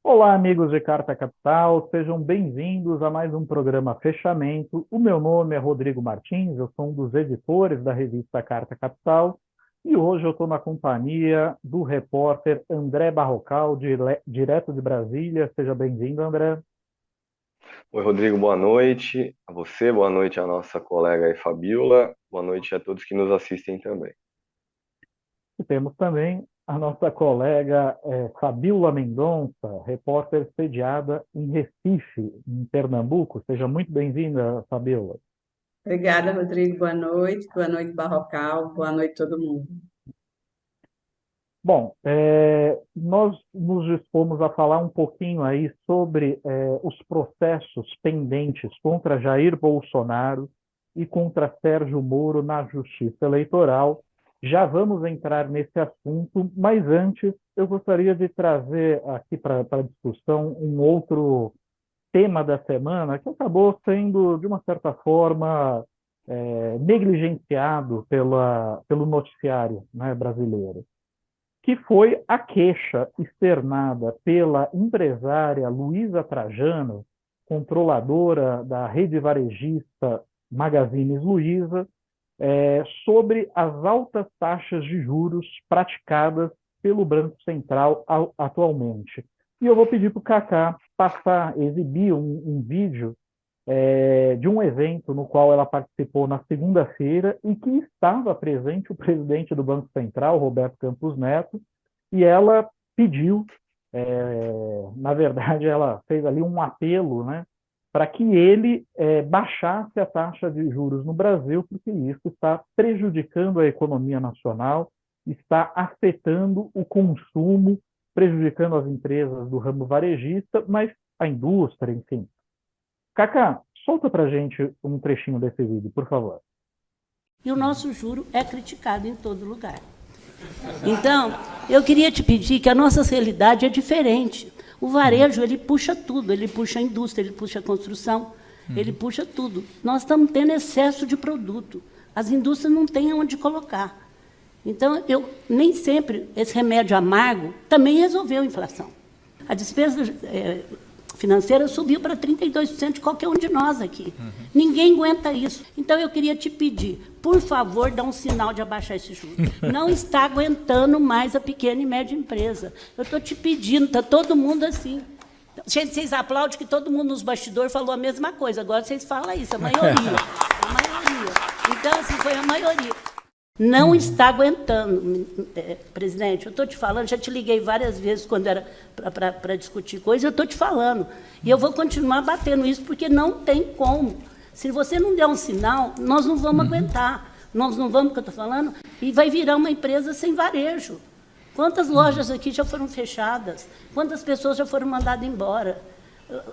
Olá, amigos de Carta Capital, sejam bem-vindos a mais um programa Fechamento. O meu nome é Rodrigo Martins, eu sou um dos editores da revista Carta Capital e hoje eu estou na companhia do repórter André Barrocal, direto de Brasília. Seja bem-vindo, André. Oi, Rodrigo, boa noite a você, boa noite à nossa colega aí, Fabiola, boa noite a todos que nos assistem também. E temos também a nossa colega Fabiola Mendonça, repórter sediada em Recife, em Pernambuco. Seja muito bem-vinda, Fabiola. Obrigada, Rodrigo. Boa noite, Barrocal, boa noite todo mundo. Bom, nós nos dispomos a falar um pouquinho aí sobre os processos pendentes contra Jair Bolsonaro e contra Sérgio Moro na Justiça Eleitoral. Já vamos entrar nesse assunto, mas antes eu gostaria de trazer aqui para a discussão um outro tema da semana que acabou sendo, de uma certa forma, negligenciado pelo noticiário, né, brasileiro, que foi a queixa externada pela empresária Luísa Trajano, controladora da rede varejista Magazines Luiza, sobre as altas taxas de juros praticadas pelo Banco Central atualmente. E eu vou pedir para o Kaká passar, exibir um vídeo de um evento no qual ela participou na segunda-feira e que estava presente o presidente do Banco Central, Roberto Campos Neto, e ela pediu, na verdade, ela fez ali um apelo, né, para que ele baixasse a taxa de juros no Brasil, porque isso está prejudicando a economia nacional, está afetando o consumo, prejudicando as empresas do ramo varejista, mas a indústria, enfim. Cacá, solta pra gente um trechinho desse vídeo, por favor. E o nosso juro é criticado em todo lugar. Então, eu queria te pedir que a nossa realidade é diferente. O varejo, ele puxa tudo, ele puxa a indústria, ele puxa a construção, ele puxa tudo. Nós estamos tendo excesso de produto. As indústrias não têm onde colocar. Então, nem sempre esse remédio amargo também resolveu a inflação. A despesa financeira subiu para 32% de qualquer um de nós aqui. Ninguém aguenta isso. Então, eu queria te pedir, por favor, dá um sinal de abaixar esse juros. Não está aguentando mais a pequena e média empresa. Eu estou te pedindo, está todo mundo assim. Gente, vocês aplaudem que todo mundo nos bastidores falou a mesma coisa. Agora vocês falam isso, a maioria. A maioria. Então, assim, foi a maioria. Não está aguentando, presidente. Eu estou te falando, já te liguei várias vezes quando era para discutir coisas, eu estou te falando. E eu vou continuar batendo isso, porque não tem como. Se você não der um sinal, nós não vamos aguentar. Nós não vamos, o que eu estou falando, e vai virar uma empresa sem varejo. Quantas lojas aqui já foram fechadas? Quantas pessoas já foram mandadas embora?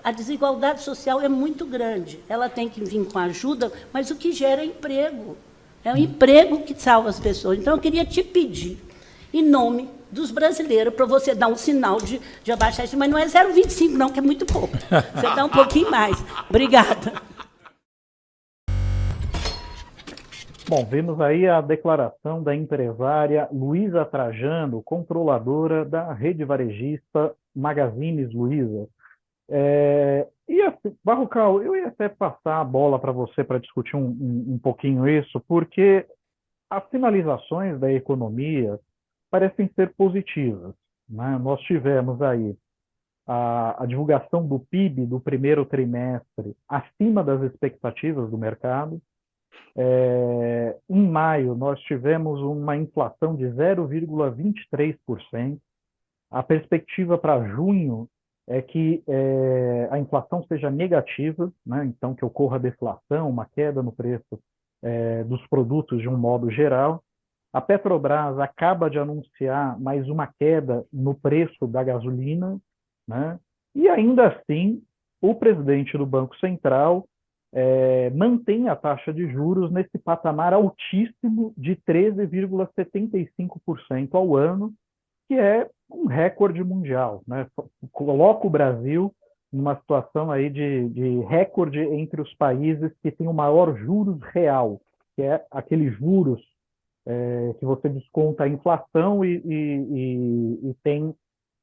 A desigualdade social é muito grande. Ela tem que vir com ajuda, mas o que gera é emprego. É o emprego que salva as pessoas. Então, eu queria te pedir, em nome dos brasileiros, para você dar um sinal de abaixar isso, mas não é 0,25, não, que é muito pouco. Você dá um pouquinho mais. Obrigada. Bom, vimos aí a declaração da empresária Luísa Trajano, controladora da rede varejista Magazines Luiza. E assim, Barrocal, eu ia até passar a bola para você para discutir um pouquinho isso, porque as sinalizações da economia parecem ser positivas, né? Nós tivemos aí a divulgação do PIB do primeiro trimestre acima das expectativas do mercado. Em maio, nós tivemos uma inflação de 0,23%. A perspectiva para junho é que a inflação seja negativa, né? Então que ocorra deflação, uma queda no preço dos produtos de um modo geral. A Petrobras acaba de anunciar mais uma queda no preço da gasolina, né? E ainda assim, o presidente do Banco Central mantém a taxa de juros nesse patamar altíssimo de 13,75% ao ano, que é um recorde mundial, né? Coloca o Brasil numa situação aí de recorde entre os países que têm o maior juros real, que é aqueles juros que você desconta a inflação e tem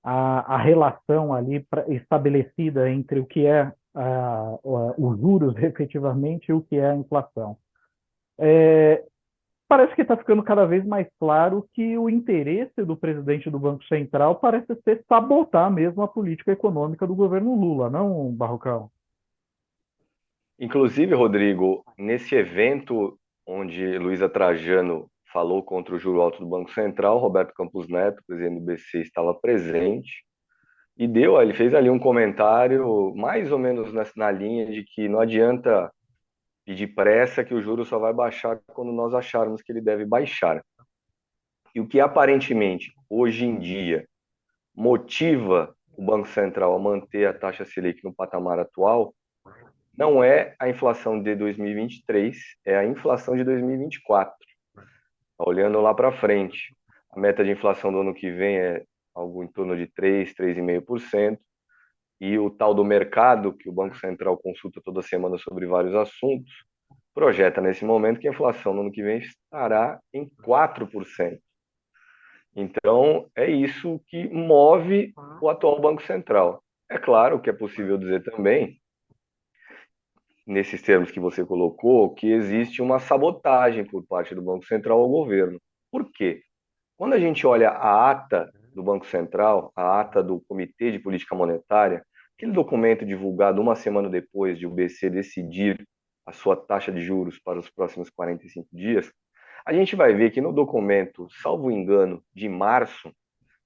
a relação ali estabelecida entre o que é os juros efetivamente e o que é a inflação. Parece que está ficando cada vez mais claro que o interesse do presidente do Banco Central parece ser sabotar mesmo a política econômica do governo Lula, não, Barrocão? Inclusive, Rodrigo, nesse evento onde Luísa Trajano falou contra o juro alto do Banco Central, Roberto Campos Neto, presidente do BC, estava presente e ele fez ali um comentário mais ou menos na linha de que não adianta pedir pressa, que o juro só vai baixar quando nós acharmos que ele deve baixar. E o que aparentemente, hoje em dia, motiva o Banco Central a manter a taxa Selic no patamar atual não é a inflação de 2023, é a inflação de 2024. Olhando lá para frente, a meta de inflação do ano que vem é algo em torno de 3, 3,5%, e o tal do mercado, que o Banco Central consulta toda semana sobre vários assuntos, projeta nesse momento que a inflação no ano que vem estará em 4%. Então, é isso que move o atual Banco Central. É claro que é possível dizer também, nesses termos que você colocou, que existe uma sabotagem por parte do Banco Central ao governo. Por quê? Quando a gente olha a ata do Banco Central, a ata do Comitê de Política Monetária, aquele documento divulgado uma semana depois de o BC decidir a sua taxa de juros para os próximos 45 dias, a gente vai ver que no documento, salvo engano, de março,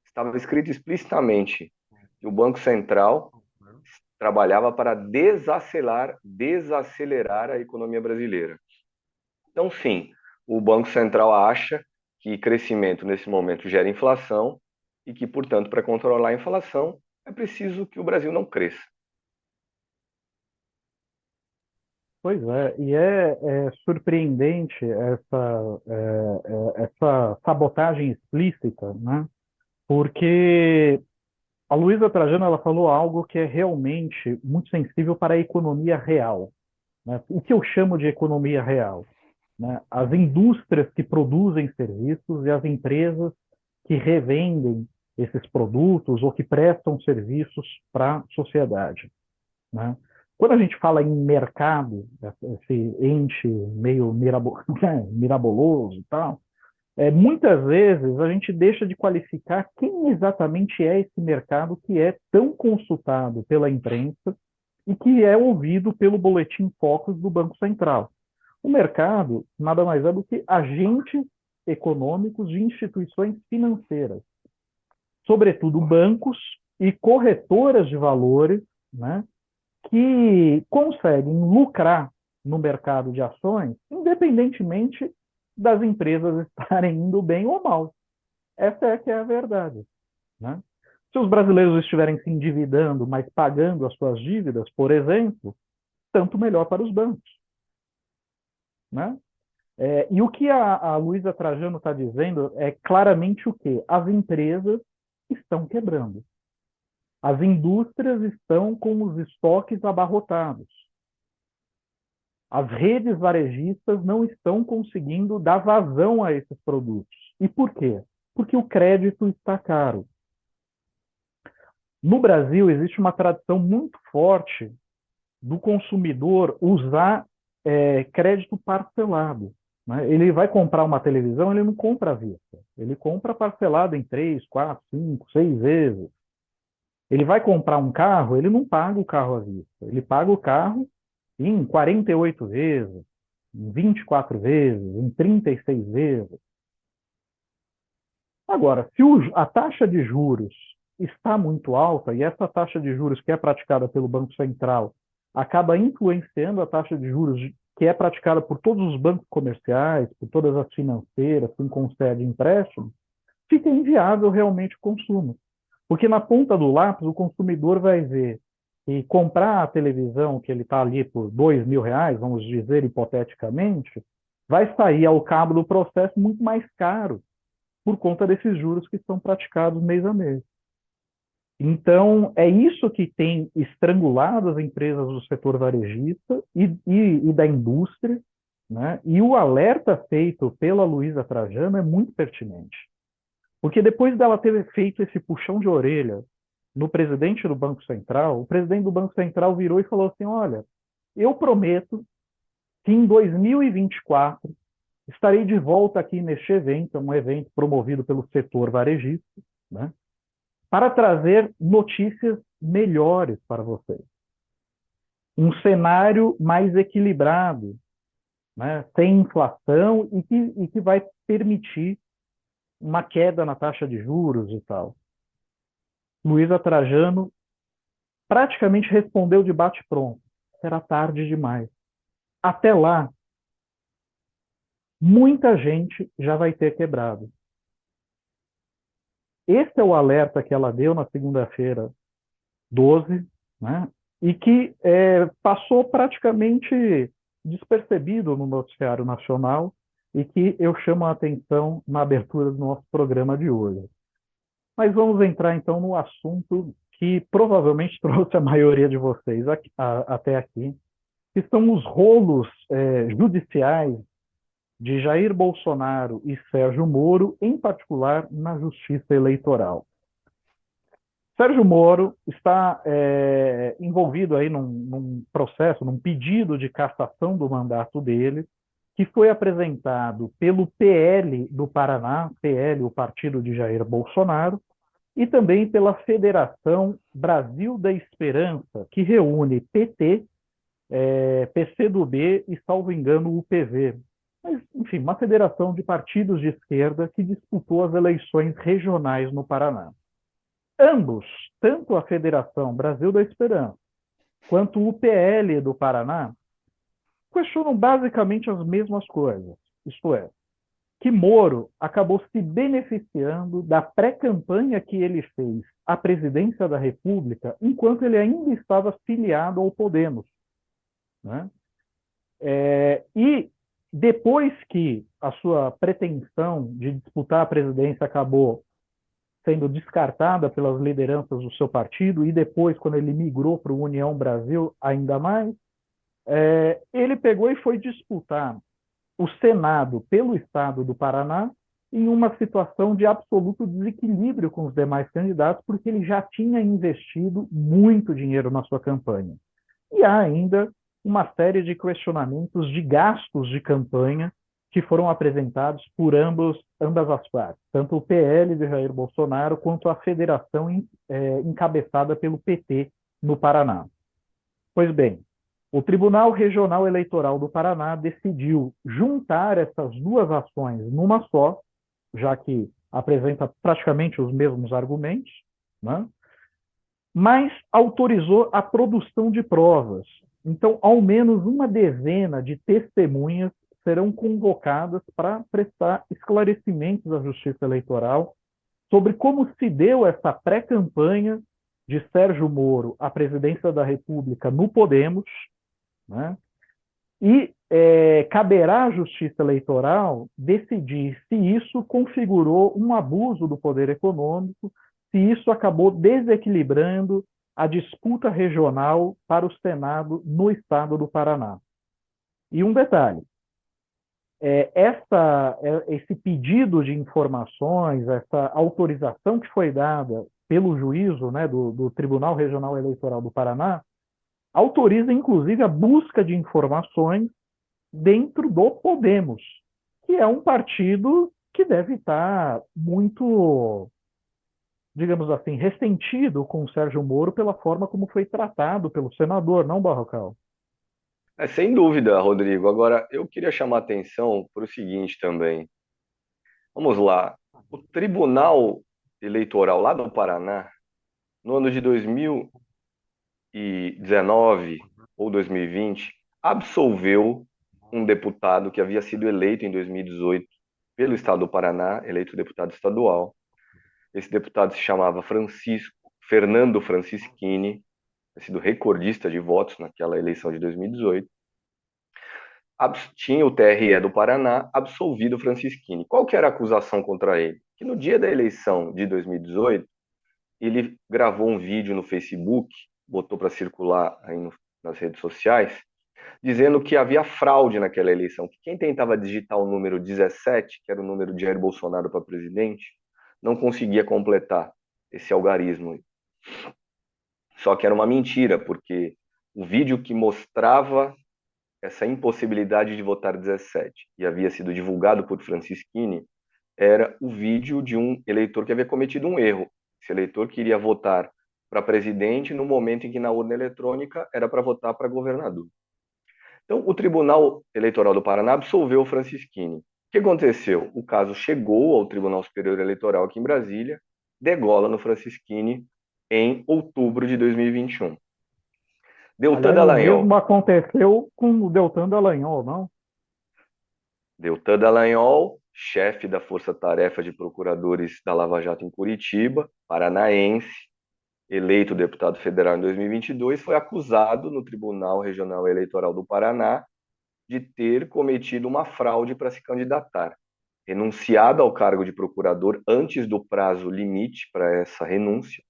estava escrito explicitamente que o Banco Central trabalhava para desacelerar a economia brasileira. Então, sim, o Banco Central acha que crescimento nesse momento gera inflação e que, portanto, para controlar a inflação, é preciso que o Brasil não cresça. Pois é, e é surpreendente essa sabotagem explícita, né? Porque a Luísa Trajano ela falou algo que é realmente muito sensível para a economia real, né? O que eu chamo de economia real, né? As indústrias que produzem serviços e as empresas que revendem esses produtos ou que prestam serviços para a sociedade, né? Quando a gente fala em mercado, esse ente meio miraboloso e tal, muitas vezes a gente deixa de qualificar quem exatamente é esse mercado que é tão consultado pela imprensa e que é ouvido pelo Boletim Focus do Banco Central. O mercado nada mais é do que agentes econômicos de instituições financeiras, sobretudo bancos e corretoras de valores, né, que conseguem lucrar no mercado de ações, independentemente das empresas estarem indo bem ou mal. Essa é que é a verdade, né? Se os brasileiros estiverem se endividando, mas pagando as suas dívidas, por exemplo, tanto melhor para os bancos, né? E o que a Luísa Trajano está dizendo é claramente o quê? As empresas estão quebrando. As indústrias estão com os estoques abarrotados. As redes varejistas não estão conseguindo dar vazão a esses produtos. E por quê? Porque o crédito está caro. No Brasil, existe uma tradição muito forte do consumidor usar crédito parcelado, né? Ele vai comprar uma televisão, ele não compra à vista. Ele compra parcelado em 3, 4, 5, 6 vezes. Ele vai comprar um carro, ele não paga o carro à vista. Ele paga o carro em 48 vezes, em 24 vezes, em 36 vezes. Agora, se a taxa de juros está muito alta, e essa taxa de juros que é praticada pelo Banco Central acaba influenciando a taxa de juros que é praticada por todos os bancos comerciais, por todas as financeiras que concedem empréstimo, fica inviável realmente o consumo. Porque na ponta do lápis, o consumidor vai ver que comprar a televisão que ele está ali por R$2.000, vamos dizer hipoteticamente, vai sair ao cabo do processo muito mais caro por conta desses juros que são praticados mês a mês. Então, é isso que tem estrangulado as empresas do setor varejista e da indústria, né? E o alerta feito pela Luísa Trajano é muito pertinente. Porque depois dela ter feito esse puxão de orelha no presidente do Banco Central, o presidente do Banco Central virou e falou assim: olha, eu prometo que em 2024 estarei de volta aqui neste evento, um evento promovido pelo setor varejista, né, para trazer notícias melhores para vocês. Um cenário mais equilibrado, né, sem inflação e que vai permitir uma queda na taxa de juros e tal. Luiza Trajano praticamente respondeu de bate-pronto: será tarde demais. Até lá, muita gente já vai ter quebrado. Esse é o alerta que ela deu na segunda-feira 12, né? E que passou praticamente despercebido no noticiário nacional e que eu chamo a atenção na abertura do nosso programa de hoje. Mas vamos entrar então no assunto que provavelmente trouxe a maioria de vocês até aqui, que são os rolos judiciais de Jair Bolsonaro e Sérgio Moro, em particular na Justiça Eleitoral. Sérgio Moro está envolvido aí num processo, num pedido de cassação do mandato dele, que foi apresentado pelo PL do Paraná, PL, o partido de Jair Bolsonaro, e também pela Federação Brasil da Esperança, que reúne PT, PCdoB e, salvo engano, UPV. Mas, enfim, uma federação de partidos de esquerda que disputou as eleições regionais no Paraná. Ambos, tanto a Federação Brasil da Esperança quanto o PL do Paraná, questionam basicamente as mesmas coisas. Isto é, que Moro acabou se beneficiando da pré-campanha que ele fez à presidência da República enquanto ele ainda estava filiado ao Podemos, né? E depois que a sua pretensão de disputar a presidência acabou sendo descartada pelas lideranças do seu partido, e depois, quando ele migrou para o União Brasil, ainda mais, ele pegou e foi disputar o Senado pelo estado do Paraná em uma situação de absoluto desequilíbrio com os demais candidatos, porque ele já tinha investido muito dinheiro na sua campanha. E há ainda uma série de questionamentos de gastos de campanha que foram apresentados por ambas as partes, tanto o PL de Jair Bolsonaro quanto a federação encabeçada pelo PT no Paraná. Pois bem, o Tribunal Regional Eleitoral do Paraná decidiu juntar essas duas ações numa só, já que apresenta praticamente os mesmos argumentos, né? Mas autorizou a produção de provas. Então, ao menos uma dezena de testemunhas serão convocadas para prestar esclarecimentos à Justiça Eleitoral sobre como se deu essa pré-campanha de Sérgio Moro à presidência da República no Podemos, né? E caberá à Justiça Eleitoral decidir se isso configurou um abuso do poder econômico, se isso acabou desequilibrando a disputa regional para o Senado no estado do Paraná. E um detalhe, esse pedido de informações, essa autorização que foi dada pelo juízo, né, do Tribunal Regional Eleitoral do Paraná, autoriza, inclusive, a busca de informações dentro do Podemos, que é um partido que deve estar muito, digamos assim, ressentido com o Sérgio Moro pela forma como foi tratado pelo senador, não, Barrocal? Sem dúvida, Rodrigo. Agora, eu queria chamar a atenção para o seguinte também. Vamos lá. O Tribunal Eleitoral lá do Paraná, no ano de 2019 ou 2020, absolveu um deputado que havia sido eleito em 2018 pelo estado do Paraná, eleito deputado estadual. Esse deputado se chamava Fernando Francischini, tinha sido recordista de votos naquela eleição de 2018. Tinha o TRE do Paraná absolvido Francischini. Qual que era a acusação contra ele? Que no dia da eleição de 2018, ele gravou um vídeo no Facebook, botou para circular aí nas redes sociais, dizendo que havia fraude naquela eleição, que quem tentava digitar o número 17, que era o número de Jair Bolsonaro para presidente, não conseguia completar esse algarismo. Só que era uma mentira, porque o vídeo que mostrava essa impossibilidade de votar 17 e havia sido divulgado por Francisquini era o vídeo de um eleitor que havia cometido um erro. Esse eleitor queria votar para presidente no momento em que na urna eletrônica era para votar para governador. Então, o Tribunal Eleitoral do Paraná absolveu o Francisquini. O que aconteceu? O caso chegou ao Tribunal Superior Eleitoral aqui em Brasília, degola no Francisquini em outubro de 2021. Deltan Aliás, o Dallagnol. mesmo aconteceu com o Deltan Dallagnol, não? Deltan Dallagnol, chefe da Força Tarefa de Procuradores da Lava Jato em Curitiba, paranaense, eleito deputado federal em 2022, foi acusado no Tribunal Regional Eleitoral do Paraná de ter cometido uma fraude para se candidatar. Renunciado ao cargo de procurador antes do prazo limite para essa renúncia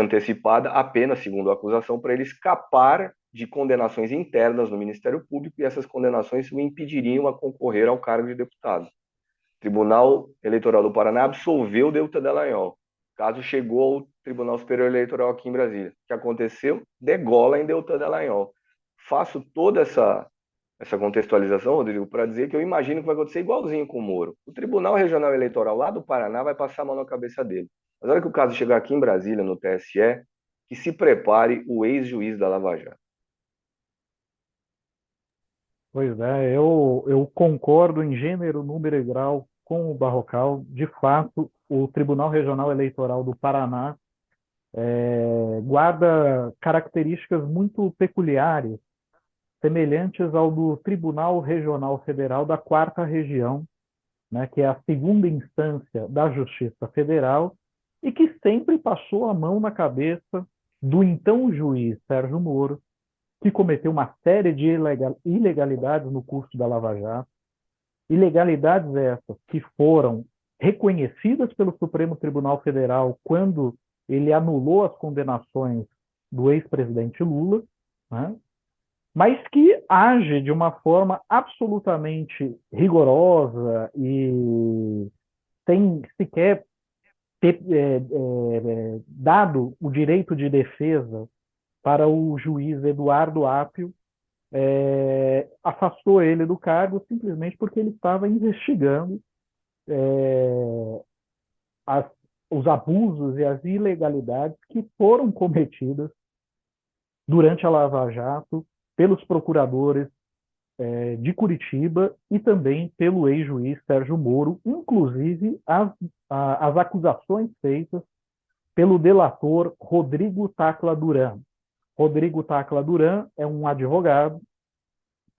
antecipada apenas, segundo a acusação, para ele escapar de condenações internas no Ministério Público, e essas condenações o impediriam a concorrer ao cargo de deputado. O Tribunal Eleitoral do Paraná absolveu Deltan Dallagnol. O caso chegou ao Tribunal Superior Eleitoral aqui em Brasília. O que aconteceu? Degola em Deltan Dallagnol. Faço toda essa contextualização, Rodrigo, para dizer que eu imagino que vai acontecer igualzinho com o Moro. O Tribunal Regional Eleitoral lá do Paraná vai passar a mão na cabeça dele. Mas na hora que o caso chegar aqui em Brasília, no TSE, que se prepare o ex-juiz da Lava Jato. Pois é, eu concordo em gênero, número e grau com o Barrocal. De fato, o Tribunal Regional Eleitoral do Paraná guarda características muito peculiares, semelhantes ao do Tribunal Regional Federal da Quarta Região, né, que é a segunda instância da Justiça Federal, e que sempre passou a mão na cabeça do então juiz Sérgio Moro, que cometeu uma série de ilegalidades no curso da Lava Jato, ilegalidades essas que foram reconhecidas pelo Supremo Tribunal Federal quando ele anulou as condenações do ex-presidente Lula, né? Mas que age de uma forma absolutamente rigorosa e sem sequer ter dado o direito de defesa para o juiz Eduardo Apio, afastou ele do cargo simplesmente porque ele estava investigando os abusos e as ilegalidades que foram cometidas durante a Lava Jato pelos procuradores de Curitiba e também pelo ex-juiz Sérgio Moro, inclusive as acusações feitas pelo delator Rodrigo Tacla Duran. Rodrigo Tacla Duran é um advogado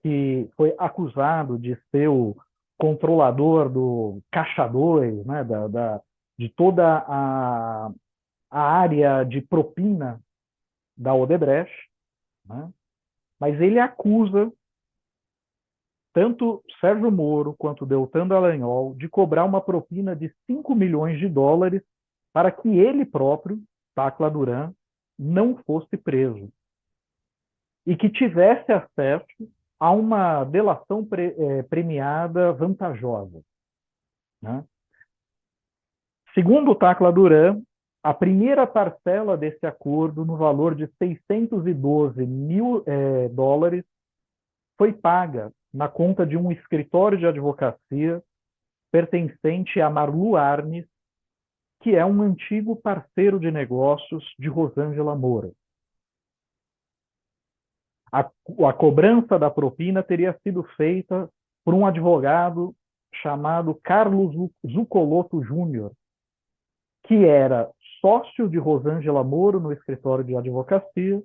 que foi acusado de ser o controlador do Caixa 2, né, de toda a área de propina da Odebrecht, né? Mas ele acusa tanto Sérgio Moro quanto Deltan Dallagnol de cobrar uma propina de 5 milhões de dólares para que ele próprio, Tacla Duran, não fosse preso e que tivesse acesso a uma delação premiada vantajosa, né? Segundo Tacla Duran, a primeira parcela desse acordo, no valor de 612 mil dólares, foi paga na conta de um escritório de advocacia pertencente a Marlu Arnes, que é um antigo parceiro de negócios de Rosângela Moura. A cobrança da propina teria sido feita por um advogado chamado Carlos Zuccolotto Júnior, que era sócio de Rosângela Moro no escritório de advocacia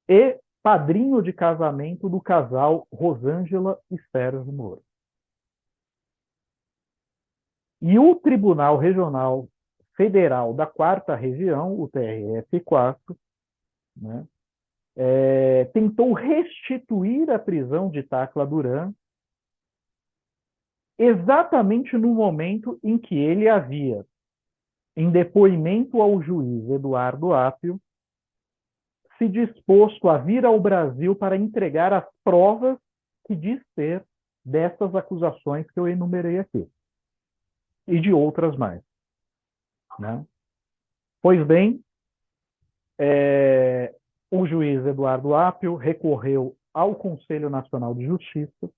e padrinho de casamento do casal Rosângela e Sérgio Moro. E o Tribunal Regional Federal da Quarta Região, o TRF4, né, tentou restituir a prisão de Tacla Duran exatamente no momento em que ele havia, em depoimento ao juiz Eduardo Apio, se disposto a vir ao Brasil para entregar as provas que diz ter dessas acusações que eu enumerei aqui. E de outras mais, né? Pois bem, o juiz Eduardo Apio recorreu ao Conselho Nacional de Justiça.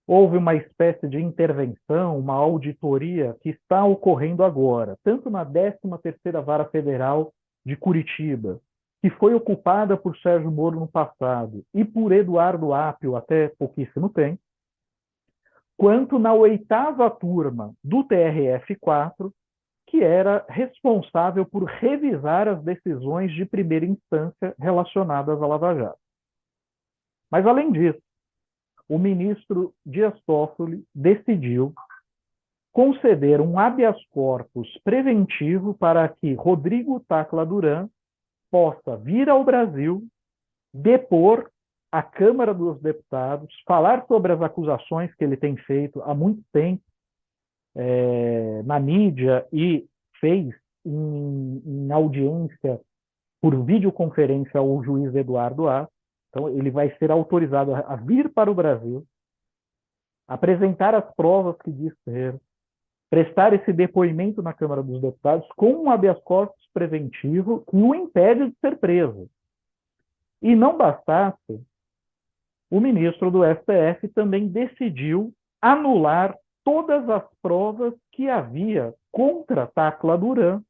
Houve uma espécie de intervenção, uma auditoria que está ocorrendo agora, tanto na 13ª Vara Federal de Curitiba, que foi ocupada por Sérgio Moro no passado e por Eduardo Apio até pouquíssimo tempo, quanto na 8ª turma do TRF4, que era responsável por revisar as decisões de primeira instância relacionadas à Lava Jato. Mas, além disso, o ministro Dias Toffoli decidiu conceder um habeas corpus preventivo para que Rodrigo Tacla Duran possa vir ao Brasil, depor à Câmara dos Deputados, falar sobre as acusações que ele tem feito há muito tempo na mídia e fez em audiência por videoconferência ao juiz Eduardo A. Então, ele vai ser autorizado a vir para o Brasil, apresentar as provas que diz ter, prestar esse depoimento na Câmara dos Deputados com um habeas corpus preventivo que o impede de ser preso. E não bastasse, o ministro do STF também decidiu anular todas as provas que havia contra Tacla Duran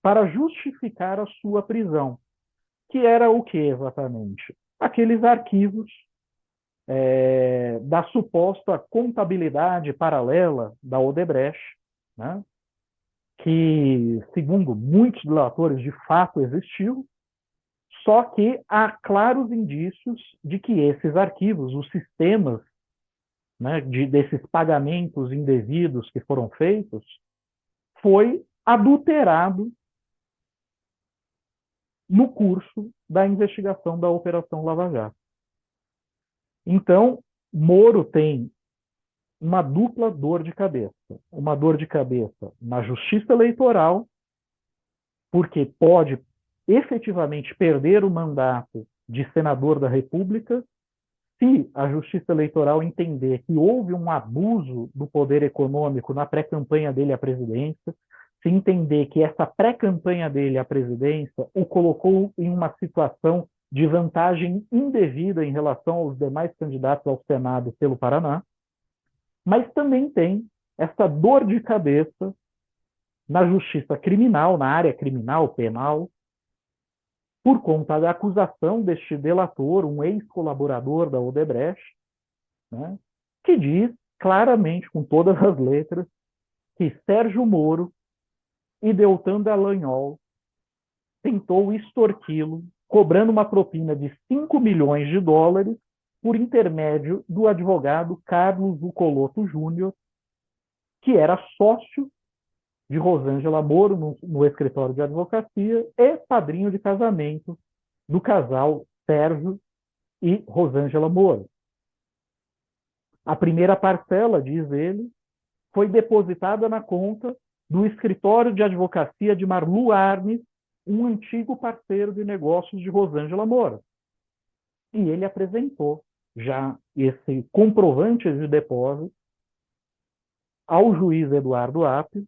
para justificar a sua prisão. Que era o que exatamente? Aqueles arquivos da suposta contabilidade paralela da Odebrecht, né? Que, segundo muitos delatores, de fato existiu, só que há claros indícios de que esses arquivos, os sistemas, né, desses pagamentos indevidos que foram feitos, foi adulterado no curso da investigação da Operação Lava Jato. Então, Moro tem uma dupla dor de cabeça. Uma dor de cabeça na justiça eleitoral, porque pode efetivamente perder o mandato de senador da República se a justiça eleitoral entender que houve um abuso do poder econômico na pré-campanha dele à presidência, se entender que essa pré-campanha dele à presidência o colocou em uma situação de vantagem indevida em relação aos demais candidatos ao Senado pelo Paraná, mas também tem essa dor de cabeça na justiça criminal, na área criminal, penal, por conta da acusação deste delator, um ex-colaborador da Odebrecht, né, que diz claramente, com todas as letras, que Sérgio Moro e Deltan Dallagnol tentou extorquí-lo, cobrando uma propina de 5 milhões de dólares por intermédio do advogado Carlos Vucoloto Júnior, que era sócio de Rosângela Moro no escritório de advocacia e padrinho de casamento do casal Sérgio e Rosângela Moro. A primeira parcela, diz ele, foi depositada na conta do escritório de advocacia de Marlu Arnes, um antigo parceiro de negócios de Rosângela Moro. E ele apresentou já esse comprovante de depósito ao juiz Eduardo Apio.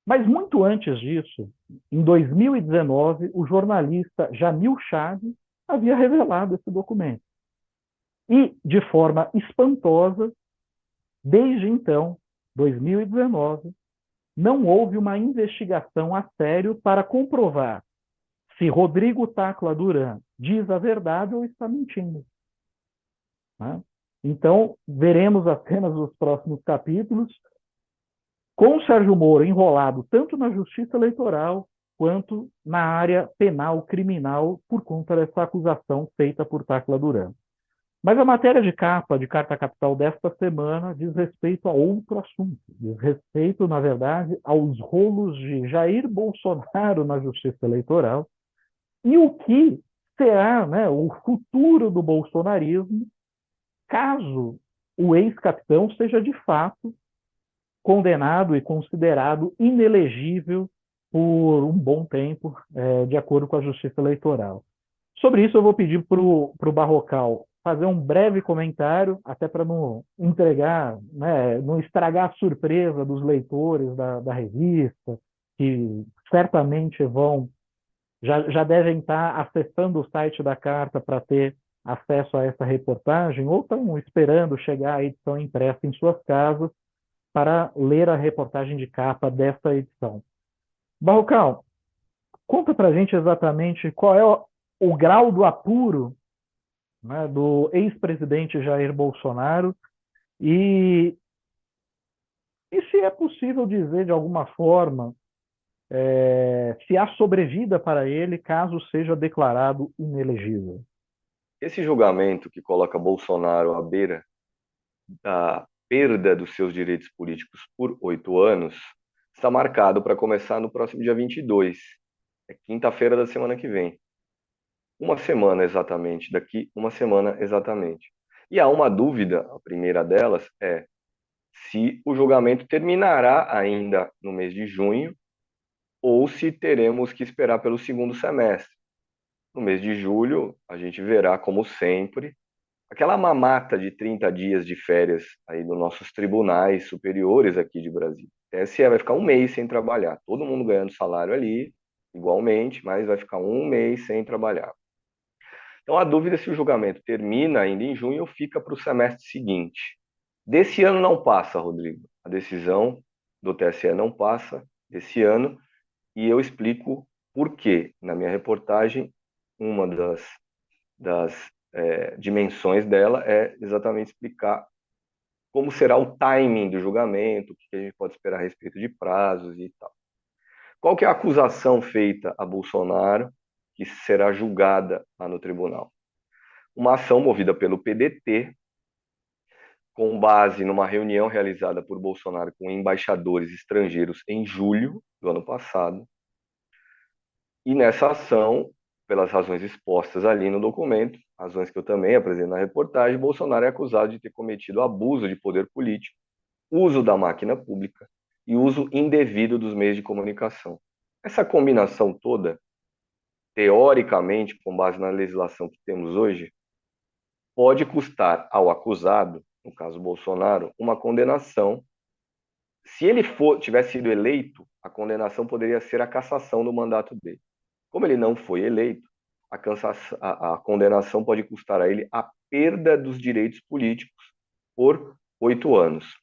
Mas muito antes disso, em 2019, o jornalista Jamil Chad havia revelado esse documento. E, de forma espantosa, desde então, 2019, não houve uma investigação a sério para comprovar se Rodrigo Tacla Duran diz a verdade ou está mentindo. Né? Então, veremos apenas nos próximos capítulos com Sérgio Moro enrolado tanto na justiça eleitoral quanto na área penal criminal por conta dessa acusação feita por Tacla Duran. Mas a matéria de capa de Carta Capital desta semana diz respeito a outro assunto. Diz respeito, na verdade, aos rolos de Jair Bolsonaro na justiça eleitoral e o que será, né, o futuro do bolsonarismo caso o ex-capitão seja de fato condenado e considerado inelegível por um bom tempo, de acordo com a Justiça Eleitoral. Sobre isso, eu vou pedir para o Barrocal fazer um breve comentário, até para não entregar, né, não estragar a surpresa dos leitores da revista, que certamente já devem estar acessando o site da Carta para ter acesso a essa reportagem, ou estão esperando chegar a edição impressa em suas casas para ler a reportagem de capa dessa edição. Barrocal, conta para a gente exatamente qual é o grau do apuro, né, do ex-presidente Jair Bolsonaro e se é possível dizer de alguma forma se há sobrevida para ele caso seja declarado inelegível. Esse julgamento que coloca Bolsonaro à beira da perda dos seus direitos políticos por 8 anos está marcado para começar no próximo dia 22. É quinta-feira da semana que vem. Uma semana exatamente, daqui uma semana exatamente. E há uma dúvida, a primeira delas é se o julgamento terminará ainda no mês de junho ou se teremos que esperar pelo segundo semestre. No mês de julho, a gente verá, como sempre, aquela mamata de 30 dias de férias aí nos nossos tribunais superiores aqui de Brasília. O TSE vai ficar um mês sem trabalhar, todo mundo ganhando salário ali, igualmente, mas vai ficar um mês sem trabalhar. Então a dúvida é se o julgamento termina ainda em junho ou fica para o semestre seguinte. Desse ano não passa, Rodrigo. A decisão do TSE não passa desse ano e eu explico por quê. Na minha reportagem, uma das dimensões dela é exatamente explicar como será o timing do julgamento, o que a gente pode esperar a respeito de prazos e tal. Qual que é a acusação feita a Bolsonaro que será julgada lá no tribunal? Uma ação movida pelo PDT, com base numa reunião realizada por Bolsonaro com embaixadores estrangeiros em julho do ano passado. E nessa ação, pelas razões expostas ali no documento, razões que eu também apresento na reportagem, Bolsonaro é acusado de ter cometido abuso de poder político, uso da máquina pública e uso indevido dos meios de comunicação. Essa combinação toda, teoricamente, com base na legislação que temos hoje, pode custar ao acusado, no caso Bolsonaro, uma condenação. Se ele tivesse sido eleito, a condenação poderia ser a cassação do mandato dele. Como ele não foi eleito, a condenação pode custar a ele a perda dos direitos políticos por 8 anos.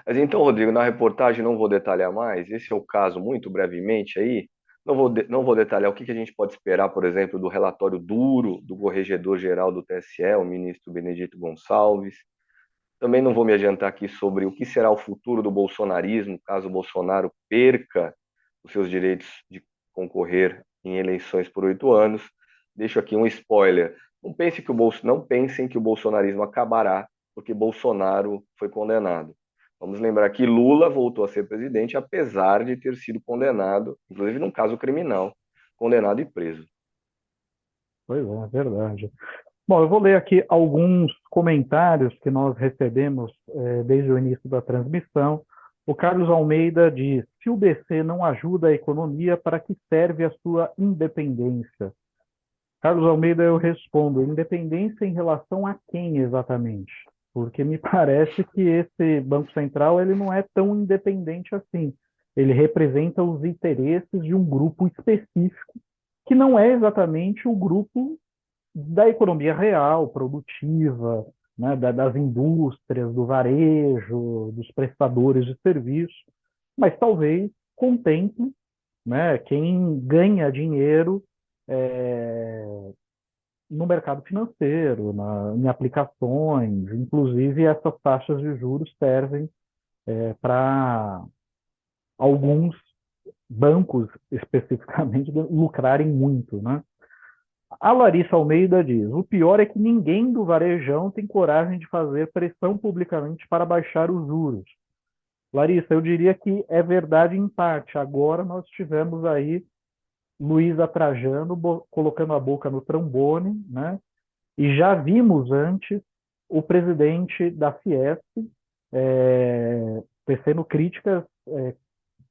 Mas então, Rodrigo, na reportagem não vou detalhar mais, esse é o caso muito brevemente aí, não vou detalhar o que a gente pode esperar, por exemplo, do relatório duro do corregedor-geral do TSE, o ministro Benedito Gonçalves. Também não vou me adiantar aqui sobre o que será o futuro do bolsonarismo, caso o Bolsonaro perca os seus direitos de concorrer em eleições por 8 anos. Deixo aqui um spoiler. Não pensem que o bolsonarismo acabará porque Bolsonaro foi condenado. Vamos lembrar que Lula voltou a ser presidente apesar de ter sido condenado, inclusive num caso criminal, condenado e preso. Pois é verdade. Bom, eu vou ler aqui alguns comentários que nós recebemos desde o início da transmissão. O Carlos Almeida diz: se o BC não ajuda a economia, para que serve a sua independência? Carlos Almeida, eu respondo: independência em relação a quem exatamente? Porque me parece que esse Banco Central ele não é tão independente assim. Ele representa os interesses de um grupo específico, que não é exatamente o grupo da economia real, produtiva, né, das indústrias, do varejo, dos prestadores de serviços, mas talvez contemple, né, quem ganha dinheiro no mercado financeiro, em aplicações, inclusive essas taxas de juros servem para alguns bancos especificamente lucrarem muito, né? A Larissa Almeida diz: o pior é que ninguém do varejão tem coragem de fazer pressão publicamente para baixar os juros. Larissa, eu diria que é verdade em parte. Agora nós tivemos aí Luísa Trajano colocando a boca no trombone, né? E já vimos antes o presidente da Fiesp tecendo críticas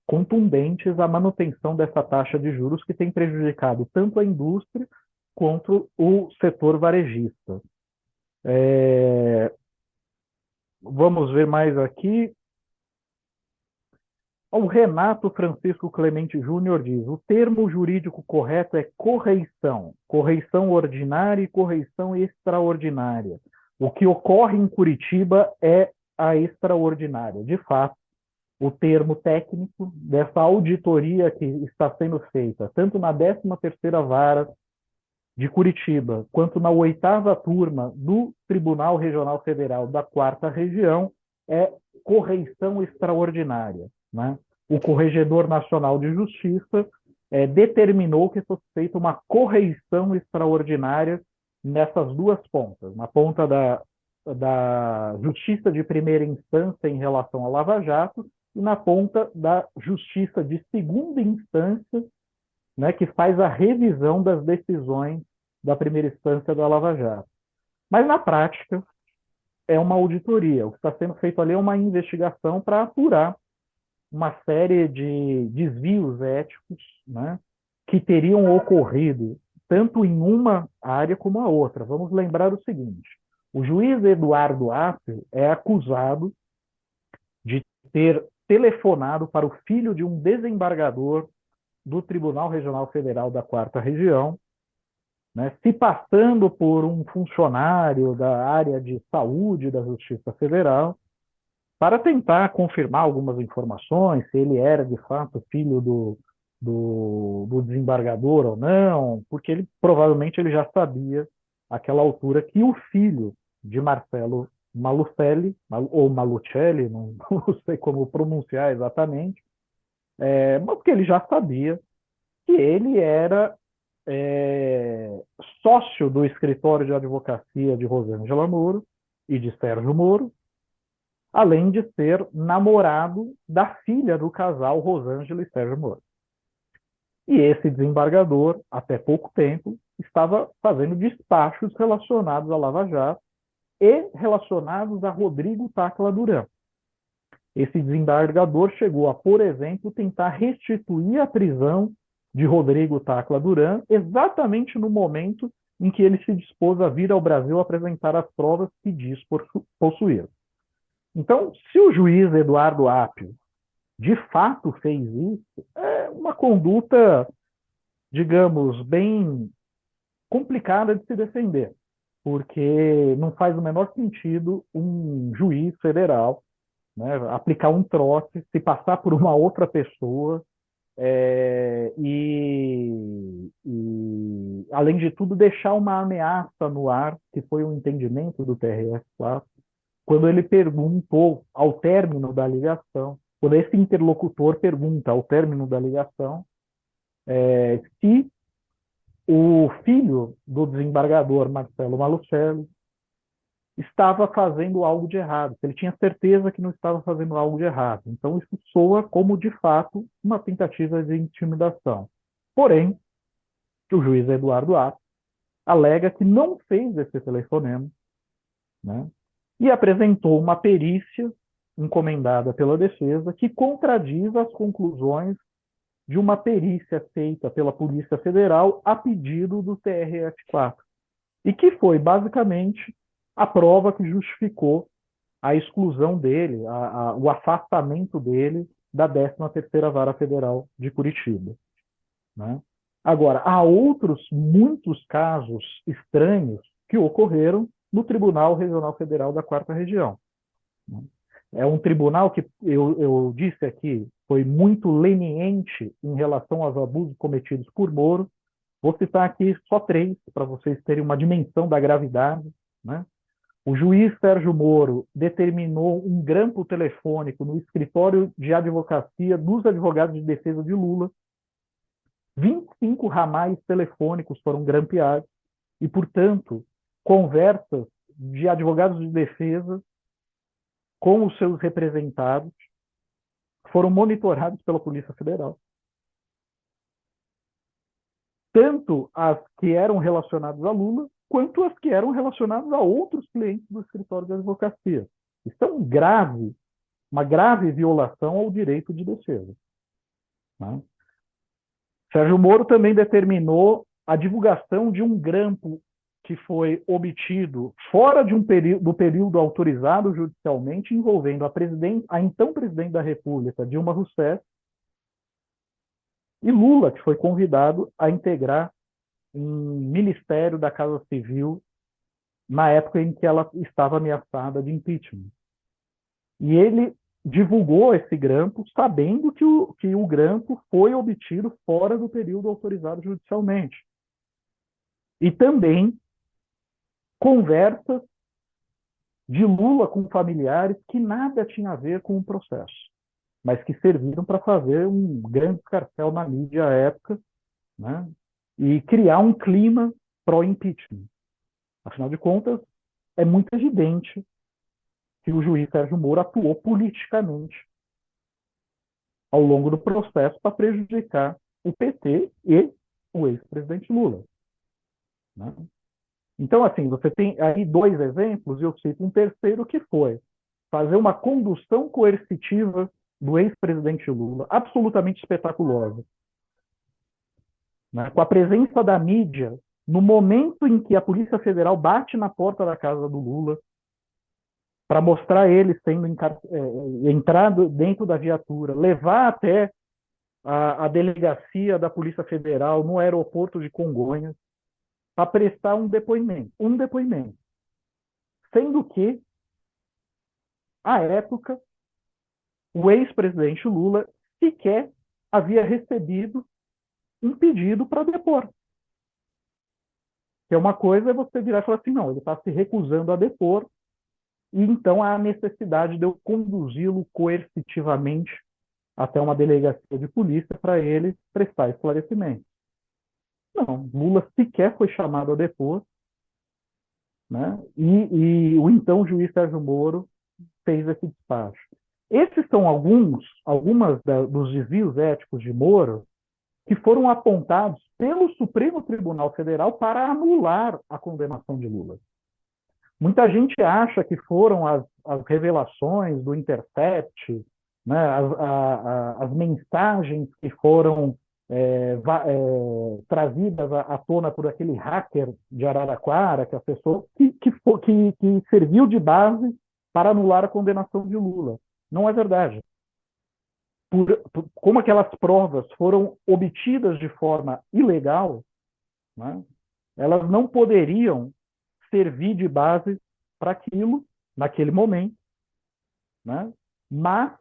contundentes à manutenção dessa taxa de juros que tem prejudicado tanto a indústria quanto o setor varejista. Vamos ver mais aqui. O Renato Francisco Clemente Júnior diz: o termo jurídico correto é correição, correição ordinária e correição extraordinária. O que ocorre em Curitiba é a extraordinária. De fato, o termo técnico dessa auditoria que está sendo feita, tanto na 13ª Vara de Curitiba, quanto na 8ª turma do Tribunal Regional Federal da 4ª Região, é correição extraordinária, né? O Corregedor Nacional de Justiça determinou que fosse feita uma correição extraordinária nessas duas pontas, na ponta da Justiça de primeira instância em relação à Lava Jato e na ponta da Justiça de segunda instância, né, que faz a revisão das decisões da primeira instância da Lava Jato. Mas, na prática, é uma auditoria. O que está sendo feito ali é uma investigação para apurar uma série de desvios éticos, né, que teriam ocorrido tanto em uma área como a outra. Vamos lembrar o seguinte: o juiz Eduardo Apio é acusado de ter telefonado para o filho de um desembargador do Tribunal Regional Federal da 4ª Região, né, se passando por um funcionário da área de saúde da Justiça Federal, para tentar confirmar algumas informações, se ele era de fato filho do desembargador ou não, porque ele provavelmente ele já sabia àquela altura que o filho de Marcelo Malucelli, ou Malucelli, não sei como pronunciar exatamente, mas que ele já sabia que ele era sócio do escritório de advocacia de Rosângela Moro e de Sérgio Moro, além de ser namorado da filha do casal Rosângela e Sérgio Moro. E esse desembargador, até pouco tempo, estava fazendo despachos relacionados à Lava Jato e relacionados a Rodrigo Tacla Duran. Esse desembargador chegou a, por exemplo, tentar restituir a prisão de Rodrigo Tacla Duran exatamente no momento em que ele se dispôs a vir ao Brasil apresentar as provas que diz possuir. Então, se o juiz Eduardo Apio de fato fez isso, é uma conduta, digamos, bem complicada de se defender, porque não faz o menor sentido um juiz federal, né, aplicar um trote, se passar por uma outra pessoa além de tudo, deixar uma ameaça no ar, que foi um entendimento do TRF4, quando ele perguntou ao término da ligação, quando esse interlocutor pergunta ao término da ligação se o filho do desembargador Marcelo Malucelli estava fazendo algo de errado, se ele tinha certeza que não estava fazendo algo de errado. Então, isso soa como, de fato, uma tentativa de intimidação. Porém, o juiz Eduardo Apio alega que não fez esse telefonema, né, e apresentou uma perícia encomendada pela defesa que contradiz as conclusões de uma perícia feita pela Polícia Federal a pedido do TRF4, e que foi, basicamente, a prova que justificou a exclusão dele, o afastamento dele da 13ª Vara Federal de Curitiba, né? Agora, há outros muitos casos estranhos que ocorreram no Tribunal Regional Federal da 4ª Região. É um tribunal que, eu disse aqui, foi muito leniente em relação aos abusos cometidos por Moro. Vou citar aqui só 3, para vocês terem uma dimensão da gravidade, né? O juiz Sérgio Moro determinou um grampo telefônico no escritório de advocacia dos advogados de defesa de Lula. 25 ramais telefônicos foram grampeados e, portanto, conversas de advogados de defesa com os seus representados foram monitorados pela Polícia Federal. Tanto as que eram relacionadas a Lula, quanto as que eram relacionadas a outros clientes do escritório de advocacia. Isso é uma grave violação ao direito de defesa, né? Sérgio Moro também determinou a divulgação de um grampo que foi obtido fora de do período autorizado judicialmente, envolvendo a então presidente da República, Dilma Rousseff, e Lula, que foi convidado a integrar um ministério da Casa Civil na época em que ela estava ameaçada de impeachment. E ele divulgou esse grampo sabendo que o grampo foi obtido fora do período autorizado judicialmente. E também conversas de Lula com familiares que nada tinha a ver com o processo, mas que serviram para fazer um grande escarcéu na mídia à época, né? E criar um clima pró-impeachment. Afinal de contas, é muito evidente que o juiz Sérgio Moro atuou politicamente ao longo do processo para prejudicar o PT e o ex-presidente Lula, né? Então, assim, você tem aí dois exemplos, e eu cito um terceiro, que foi fazer uma condução coercitiva do ex-presidente Lula, absolutamente espetaculosa, né? Com a presença da mídia, no momento em que a Polícia Federal bate na porta da casa do Lula, para mostrar ele sendo entrado dentro da viatura, levar até a delegacia da Polícia Federal no aeroporto de Congonhas, para prestar um depoimento. Sendo que, à época, o ex-presidente Lula sequer havia recebido um pedido para depor. Que é uma coisa é você virar e falar assim, não, ele está se recusando a depor, e então há a necessidade de eu conduzi-lo coercitivamente até uma delegacia de polícia para ele prestar esclarecimento. Não, Lula sequer foi chamado a depor, né? E o então juiz Sérgio Moro fez esse despacho. Esses são alguns dos desvios éticos de Moro que foram apontados pelo Supremo Tribunal Federal para anular a condenação de Lula. Muita gente acha que foram as revelações do Intercept, né, as mensagens que foram trazidas à tona por aquele hacker de Araraquara, que acessou, que serviu de base para anular a condenação de Lula. Não é verdade. Como aquelas provas foram obtidas de forma ilegal, né, elas não poderiam servir de base para aquilo, naquele momento, né, mas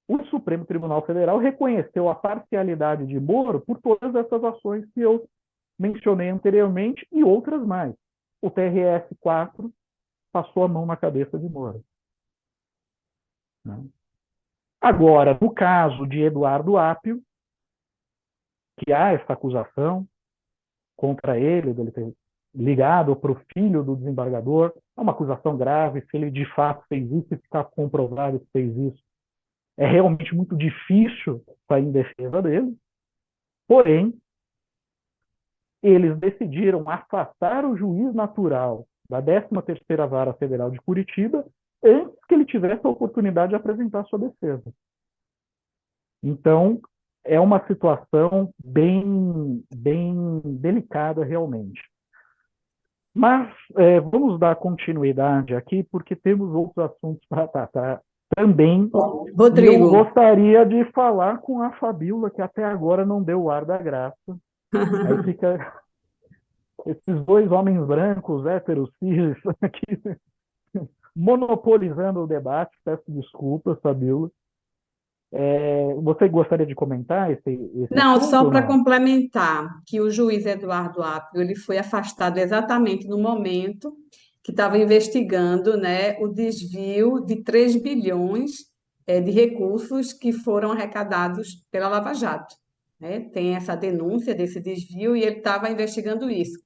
o Supremo Tribunal Federal reconheceu a parcialidade de Moro por todas essas ações que eu mencionei anteriormente e outras mais. O TRF-4 passou a mão na cabeça de Moro, né? Agora, no caso de Eduardo Apio, que há essa acusação contra ele, dele ter ligado para o filho do desembargador, é uma acusação grave, se ele de fato fez isso e ficar comprovado que fez isso, é realmente muito difícil sair em defesa dele. Porém, eles decidiram afastar o juiz natural da 13ª Vara Federal de Curitiba antes que ele tivesse a oportunidade de apresentar sua defesa. Então, é uma situação bem delicada, realmente. Mas vamos dar continuidade aqui, porque temos outros assuntos para tratar também. Rodrigo. Eu gostaria de falar com a Fabíola, que até agora não deu o ar da graça. Aí fica esses dois homens brancos, héteros, cis, aqui, monopolizando o debate. Peço desculpas, Fabíola. Você gostaria de comentar esse Não, assunto, só ou para não? complementar, que o juiz Eduardo Apio ele foi afastado exatamente no momento que estava investigando, né, o desvio de 3 bilhões de recursos que foram arrecadados pela Lava Jato, né? Tem essa denúncia desse desvio e ele estava investigando isso.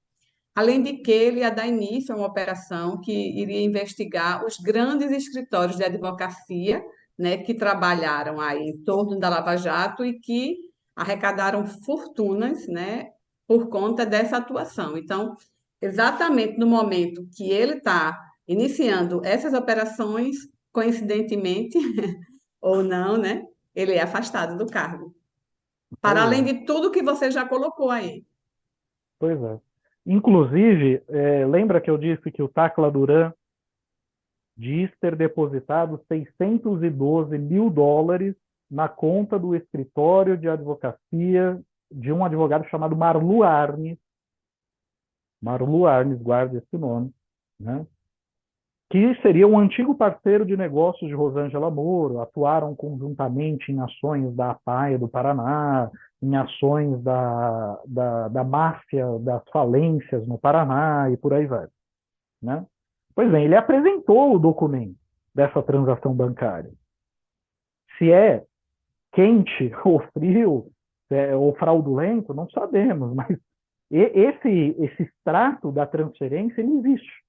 Além de que ele ia dar início a uma operação que iria investigar os grandes escritórios de advocacia, né, que trabalharam aí em torno da Lava Jato e que arrecadaram fortunas, né, por conta dessa atuação. Então, exatamente no momento que ele está iniciando essas operações, coincidentemente ou não, né, ele é afastado do cargo. Para Pois além é, de tudo que você já colocou aí. pois é. Inclusive, lembra que eu disse que o Tacla Duran diz ter depositado $612 mil na conta do escritório de advocacia de um advogado chamado Marlu Arnes. Marlu Arnes, guarda esse nome, né? Que seria um antigo parceiro de negócios de Rosângela Moro, atuaram conjuntamente em ações da APAE do Paraná, em ações da máfia das falências no Paraná e por aí vai, né? Pois bem, ele apresentou o documento dessa transação bancária. Se é quente ou frio, ou fraudulento, não sabemos, mas esse extrato da transferência ele existe.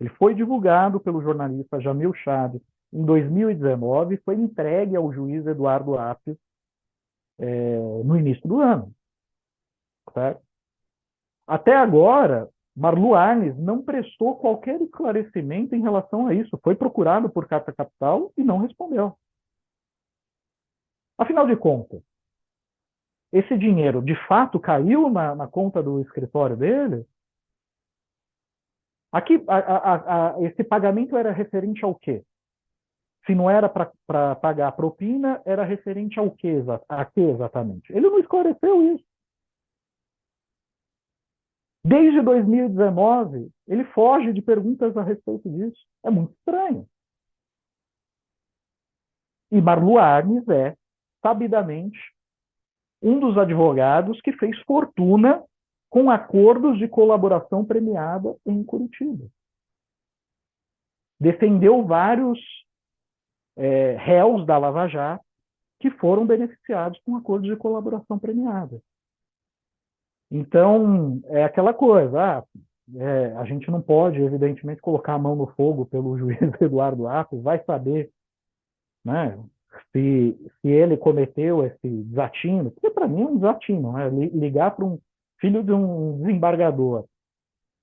Ele foi divulgado pelo jornalista Jamil Chad em 2019 e foi entregue ao juiz Eduardo Apio no início do ano. Certo? Até agora, Marlu Arnes não prestou qualquer esclarecimento em relação a isso. Foi procurado por Carta Capital e não respondeu. Afinal de contas, esse dinheiro de fato caiu na conta do escritório dele? Aqui, esse pagamento era referente ao quê? Se não era para pagar a propina, era referente ao quê, a quê exatamente? Ele não esclareceu isso. Desde 2019, ele foge de perguntas a respeito disso. É muito estranho. E Marlu Arnes é, sabidamente, um dos advogados que fez fortuna com acordos de colaboração premiada em Curitiba. Defendeu vários réus da Lava Jato que foram beneficiados com acordos de colaboração premiada. Então, é aquela coisa, a gente não pode, evidentemente, colocar a mão no fogo pelo juiz Eduardo Apio, vai saber, né, se ele cometeu esse desatino, porque para mim é um desatino, né, ligar para um filho de um desembargador,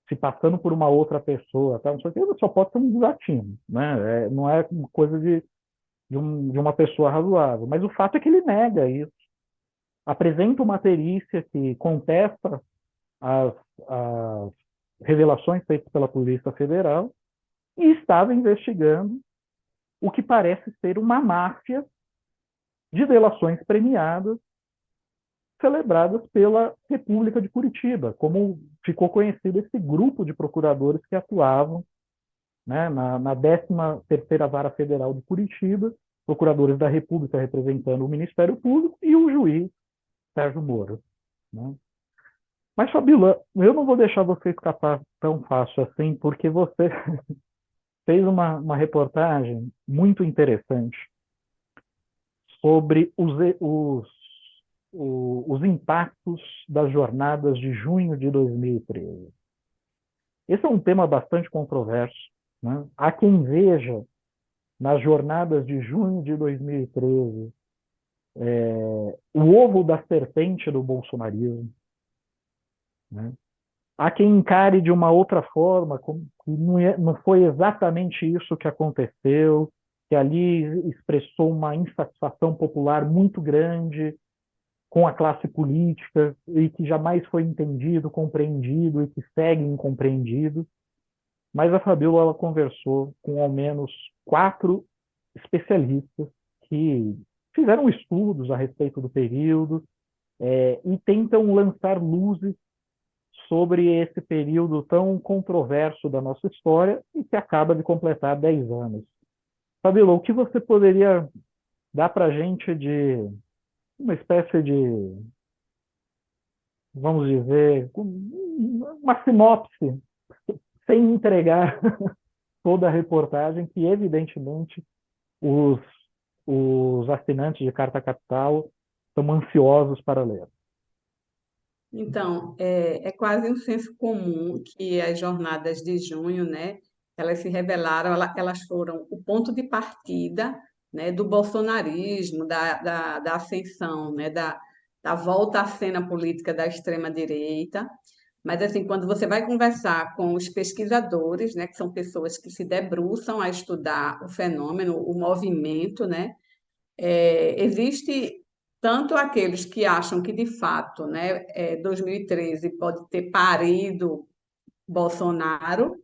se passando por uma outra pessoa, tá, não sei o que, só pode ser um desatino, né, não é uma coisa de uma pessoa razoável, mas o fato é que ele nega isso, apresenta uma perícia que contesta as revelações feitas pela Polícia Federal e estava investigando o que parece ser uma máfia de delações premiadas celebradas pela República de Curitiba, como ficou conhecido esse grupo de procuradores que atuavam, né, na 13ª Vara Federal de Curitiba, procuradores da República representando o Ministério Público e o juiz Sérgio Moro. Né? Mas, Fabíola, eu não vou deixar você escapar tão fácil assim, porque você fez uma reportagem muito interessante sobre os impactos das jornadas de junho de 2013. Esse é um tema bastante controverso. Né? Há quem veja nas jornadas de junho de 2013 o ovo da serpente do bolsonarismo. Né? Há quem encare de uma outra forma, como que não foi exatamente isso que aconteceu, que ali expressou uma insatisfação popular muito grande com a classe política e que jamais foi entendido, compreendido e que segue incompreendido. Mas a Fabíola ela conversou com ao menos 4 especialistas que fizeram estudos a respeito do período e tentam lançar luzes sobre esse período tão controverso da nossa história e que acaba de completar 10 anos. Fabíola, o que você poderia dar para a gente de uma espécie de, vamos dizer, uma sinopse, sem entregar toda a reportagem, que evidentemente os assinantes de Carta Capital estão ansiosos para ler? Então, é quase um senso comum que as jornadas de junho, né, elas se revelaram, elas foram o ponto de partida, né, do bolsonarismo, da ascensão, né, da volta à cena política da extrema-direita. Mas, assim, quando você vai conversar com os pesquisadores, né, que são pessoas que se debruçam a estudar o fenômeno, o movimento, né, existe tanto aqueles que acham que, de fato, né, 2013 pode ter parido Bolsonaro,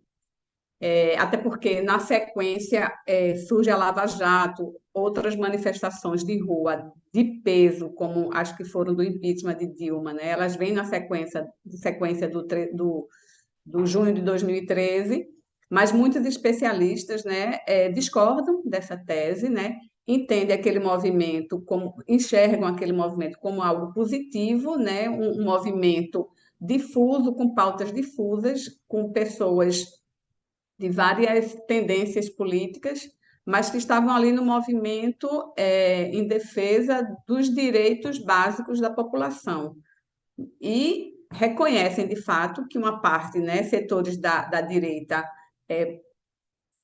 até porque, na sequência, surge a Lava Jato, outras manifestações de rua de peso, como acho que foram do impeachment de Dilma, né? Elas vêm na sequência do junho de 2013, mas muitos especialistas, né, discordam dessa tese, né? Entendem aquele movimento enxergam aquele movimento como algo positivo, né? Um movimento difuso, com pautas difusas, com pessoas de várias tendências políticas, mas que estavam ali no movimento em defesa dos direitos básicos da população. E reconhecem, de fato, que uma parte, né, setores da direita,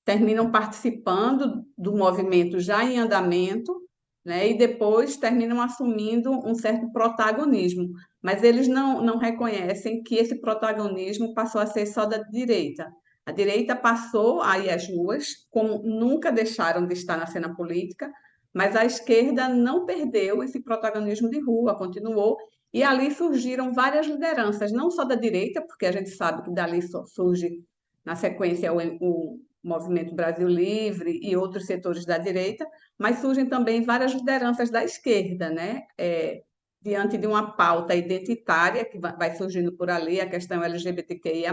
terminam participando do movimento já em andamento, né, e depois terminam assumindo um certo protagonismo. Mas eles não reconhecem que esse protagonismo passou a ser só da direita. A direita passou a ir às ruas, como nunca deixaram de estar na cena política, mas a esquerda não perdeu esse protagonismo de rua, continuou, e ali surgiram várias lideranças, não só da direita, porque a gente sabe que dali surge, na sequência, o Movimento Brasil Livre e outros setores da direita, mas surgem também várias lideranças da esquerda, né? Diante de uma pauta identitária que vai surgindo por ali, a questão LGBTQIA+,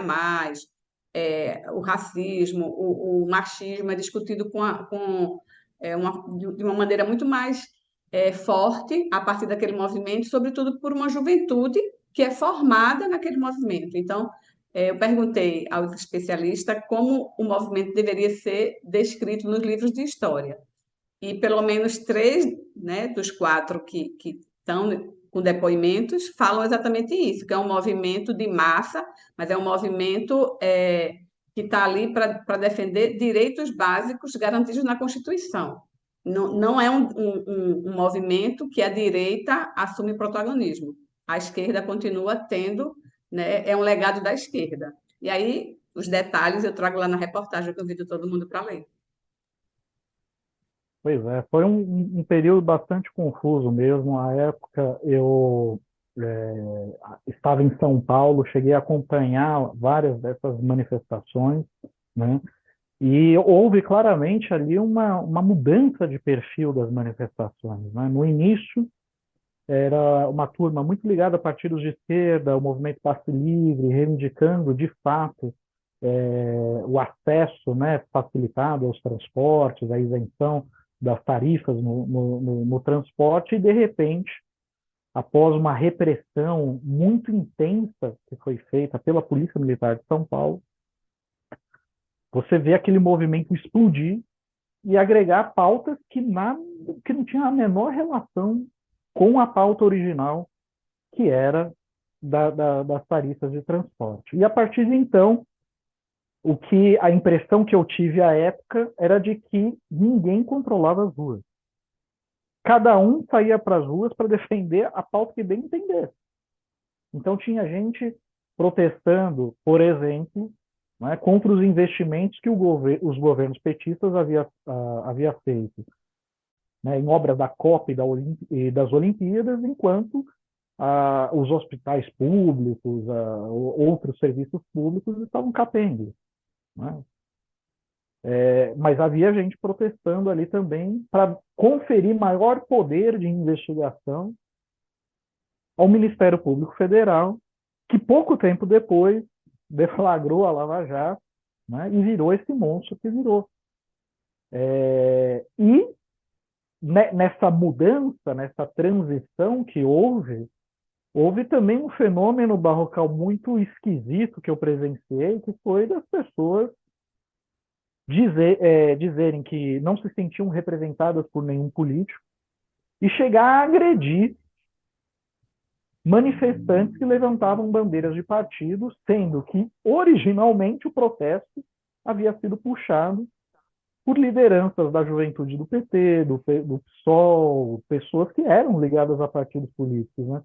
o racismo, o machismo é discutido de uma maneira muito mais forte a partir daquele movimento, sobretudo por uma juventude que é formada naquele movimento. Então, eu perguntei ao especialista como o movimento deveria ser descrito nos livros de história. E pelo menos 3, né, dos 4 que estão com depoimentos falam exatamente isso, que é um movimento de massa, mas é um movimento que está ali para defender direitos básicos garantidos na Constituição. Não é um movimento que a direita assume protagonismo. A esquerda continua tendo, né, é um legado da esquerda. E aí, os detalhes eu trago lá na reportagem que eu convido todo mundo para ler. Pois é, foi um período bastante confuso mesmo. À época, eu estava em São Paulo, cheguei a acompanhar várias dessas manifestações, né? E houve claramente ali uma mudança de perfil das manifestações, né? No início, era uma turma muito ligada a partidos de esquerda, o movimento Passe Livre, reivindicando, de fato, o acesso, né, facilitado aos transportes, a isenção das tarifas no transporte, e, de repente, após uma repressão muito intensa que foi feita pela Polícia Militar de São Paulo, você vê aquele movimento explodir e agregar pautas que não tinham a menor relação com a pauta original, que era das tarifas de transporte. E, a partir de então, a impressão que eu tive à época era de que ninguém controlava as ruas. Cada um saía para as ruas para defender a pauta que bem entendesse. Então, tinha gente protestando, por exemplo, né, contra os investimentos que os governos petistas havia feito, né, em obras da Copa e das Olimpíadas, enquanto os hospitais públicos, outros serviços públicos estavam capengos, né? Mas havia gente protestando ali também para conferir maior poder de investigação ao Ministério Público Federal, que pouco tempo depois deflagrou a Lava Jato, né, e virou esse monstro que virou. E nessa mudança, nessa transição que houve também um fenômeno barrocal muito esquisito que eu presenciei, que foi das pessoas dizerem que não se sentiam representadas por nenhum político e chegar a agredir manifestantes que levantavam bandeiras de partidos, sendo que, originalmente, o protesto havia sido puxado por lideranças da juventude do PT, do PSOL, pessoas que eram ligadas a partidos políticos, né?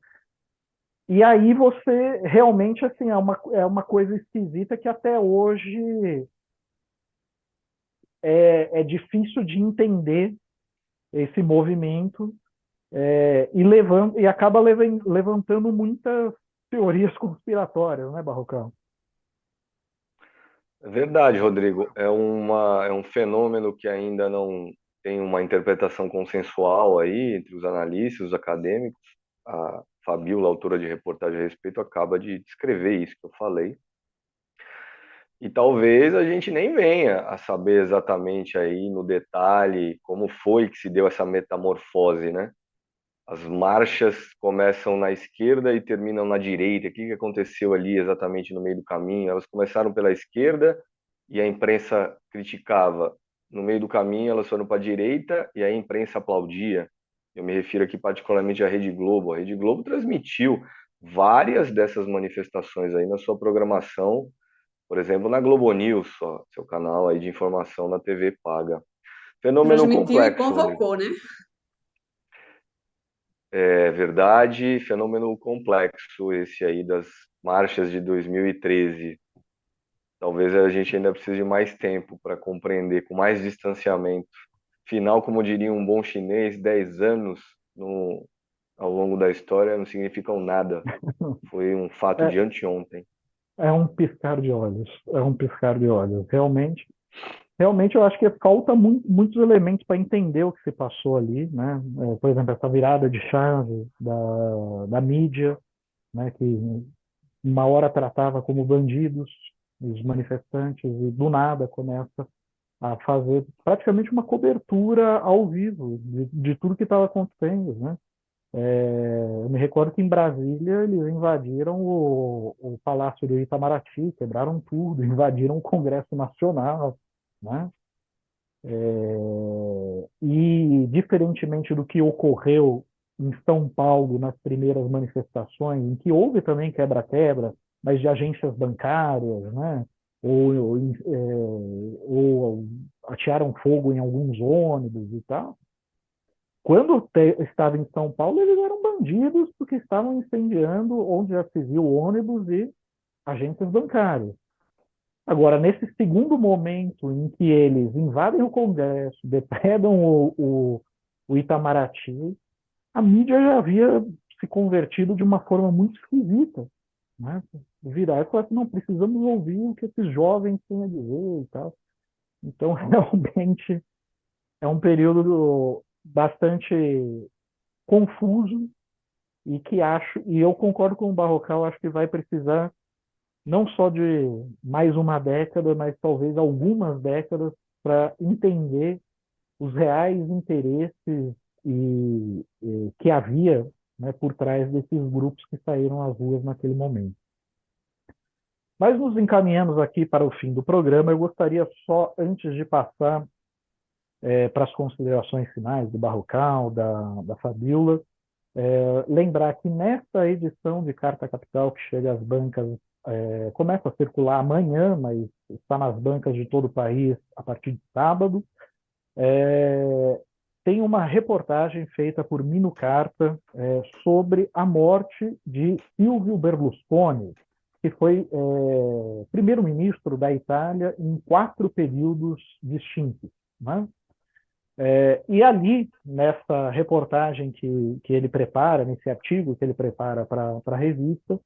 E aí você, realmente, assim, é uma coisa esquisita que até hoje é difícil de entender esse movimento, e acaba levantando muitas teorias conspiratórias, né, Barrocão? É verdade, Rodrigo. É um fenômeno que ainda não tem uma interpretação consensual aí entre os analistas, os acadêmicos. A Fabiola, autora de reportagem a respeito, acaba de descrever isso que eu falei. E talvez a gente nem venha a saber exatamente aí no detalhe como foi que se deu essa metamorfose, né? As marchas começam na esquerda e terminam na direita. O que que aconteceu ali exatamente no meio do caminho? Elas começaram pela esquerda e a imprensa criticava. No meio do caminho, elas foram para a direita e a imprensa aplaudia. Eu me refiro aqui particularmente à Rede Globo. A Rede Globo transmitiu várias dessas manifestações aí na sua programação, por exemplo, na Globo News, seu canal aí de informação na TV paga. Fenômeno Transmitiu e complexo, Rodrigo. convocou, né? É verdade, fenômeno complexo esse aí das marchas de 2013. Talvez a gente ainda precise de mais tempo para compreender, com mais distanciamento. Final, como diria um bom chinês, 10 anos ao longo da história não significam nada. Foi um fato É, de anteontem. é um piscar de olhos, é um piscar de olhos. Realmente eu acho que falta muitos elementos para entender o que se passou ali, né? Por exemplo, essa virada de chave da mídia, né? Que uma hora tratava como bandidos os manifestantes e do nada começa a fazer praticamente uma cobertura ao vivo de tudo que estava acontecendo, né? Eu me recordo que em Brasília eles invadiram o Palácio do Itamaraty, quebraram tudo, invadiram o Congresso Nacional, né? E, diferentemente do que ocorreu em São Paulo nas primeiras manifestações, em que houve também quebra-quebra, mas de agências bancárias, né? Ou atearam fogo em alguns ônibus e tal. Quando estava em São Paulo, eles eram bandidos porque estavam incendiando onde já se viu ônibus e agências bancárias. Agora, nesse segundo momento em que eles invadem o Congresso, depredam o Itamaraty, a mídia já havia se convertido de uma forma muito esquisita, né? Virar e falar assim, não, precisamos ouvir o que esses jovens têm a dizer e tal. Então, realmente, é um período bastante confuso e eu concordo com o Barrocal, acho que vai precisar não só de mais uma década, mas talvez algumas décadas para entender os reais interesses que havia, né, por trás desses grupos que saíram às ruas naquele momento. Mas nos encaminhamos aqui para o fim do programa, eu gostaria só, antes de passar para as considerações finais do Barrocal, da Fabiola, lembrar que nesta edição de Carta Capital, que chega às bancas, começa a circular amanhã, mas está nas bancas de todo o país a partir de sábado, tem uma reportagem feita por Mino Carta sobre a morte de Silvio Berlusconi, que foi primeiro-ministro da Itália em 4 períodos distintos, né? E ali, nessa reportagem que ele prepara, nesse artigo que ele prepara para a revista,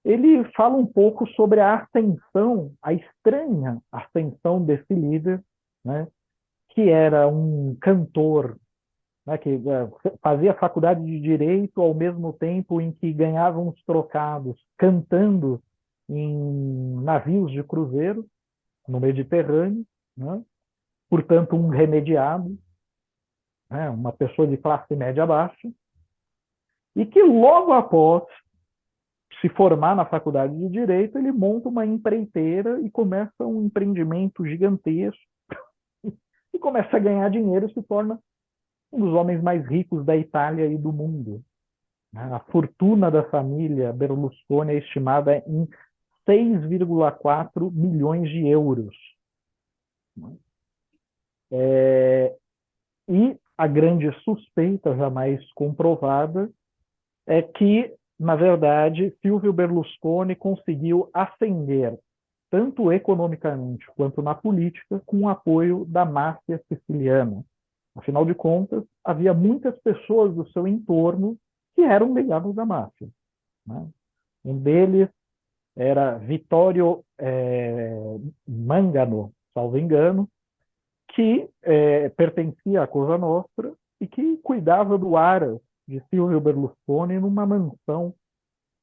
ele fala um pouco sobre a ascensão, a estranha ascensão desse líder, né, que era um cantor, né, que fazia faculdade de Direito ao mesmo tempo em que ganhava uns trocados cantando em navios de cruzeiro no Mediterrâneo, né, portanto um remediado, né, uma pessoa de classe média baixa, e que logo após se formar na faculdade de Direito, ele monta uma empreiteira e começa um empreendimento gigantesco e começa a ganhar dinheiro e se torna um dos homens mais ricos da Itália e do mundo. A fortuna da família Berlusconi é estimada em 6,4 milhões de euros. E a grande suspeita, jamais comprovada, é que, na verdade, Silvio Berlusconi conseguiu ascender, tanto economicamente quanto na política, com o apoio da máfia siciliana. Afinal de contas, havia muitas pessoas do seu entorno que eram ligados à máfia, né? Um deles era Vittorio Mangano, salvo engano, que pertencia à Cosa Nostra e que cuidava do Aras de Silvio Berlusconi numa mansão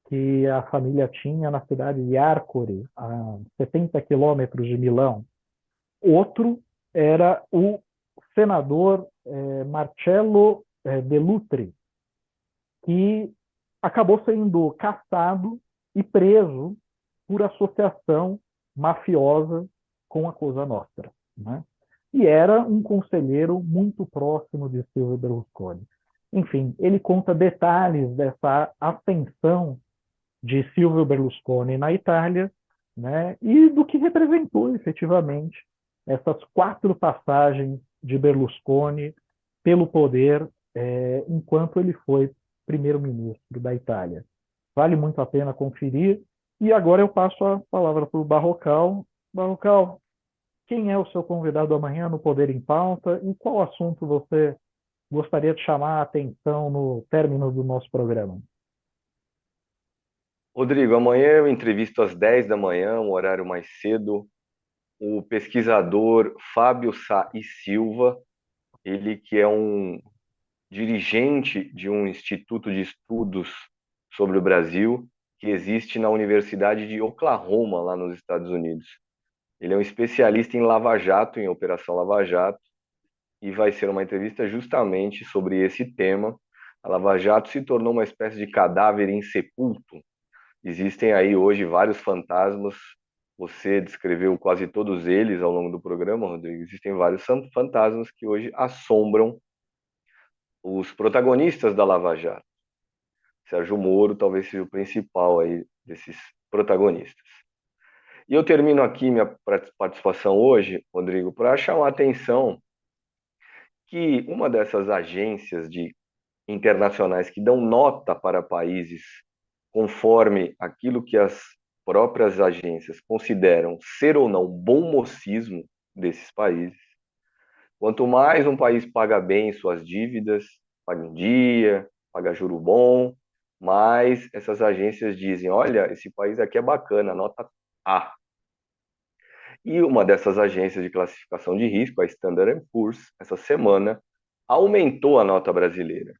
que a família tinha na cidade de Arcore, a 70 quilômetros de Milão. Outro era o senador Marcello Dell'Utri, que acabou sendo caçado e preso por associação mafiosa com a Cosa Nostra, né? E era um conselheiro muito próximo de Silvio Berlusconi. Enfim, ele conta detalhes dessa ascensão de Silvio Berlusconi na Itália, né? E do que representou efetivamente essas 4 passagens de Berlusconi pelo poder enquanto ele foi primeiro-ministro da Itália. Vale muito a pena conferir. E agora eu passo a palavra para o Barrocal. Barrocal, quem é o seu convidado amanhã no Poder em Pauta e qual assunto você gostaria de chamar a atenção no término do nosso programa? Rodrigo, amanhã eu entrevisto às 10 da manhã, um horário mais cedo, o pesquisador Fábio Sá e Silva, ele que é um dirigente de um instituto de estudos sobre o Brasil que existe na Universidade de Oklahoma, lá nos Estados Unidos. Ele é um especialista em Lava Jato, em Operação Lava Jato, e vai ser uma entrevista justamente sobre esse tema. A Lava Jato se tornou uma espécie de cadáver insepulto. Existem aí hoje vários fantasmas, você descreveu quase todos eles ao longo do programa, Rodrigo. Existem vários fantasmas que hoje assombram os protagonistas da Lava Jato. Sérgio Moro talvez seja o principal aí desses protagonistas. E eu termino aqui minha participação hoje, Rodrigo, para chamar a atenção que uma dessas agências internacionais que dão nota para países conforme aquilo que as próprias agências consideram ser ou não bom mocismo desses países. Quanto mais um país paga bem suas dívidas, paga em dia, paga juro bom, mais essas agências dizem, olha, esse país aqui é bacana, nota A. E uma dessas agências de classificação de risco, a Standard Poor's, essa semana, aumentou a nota brasileira.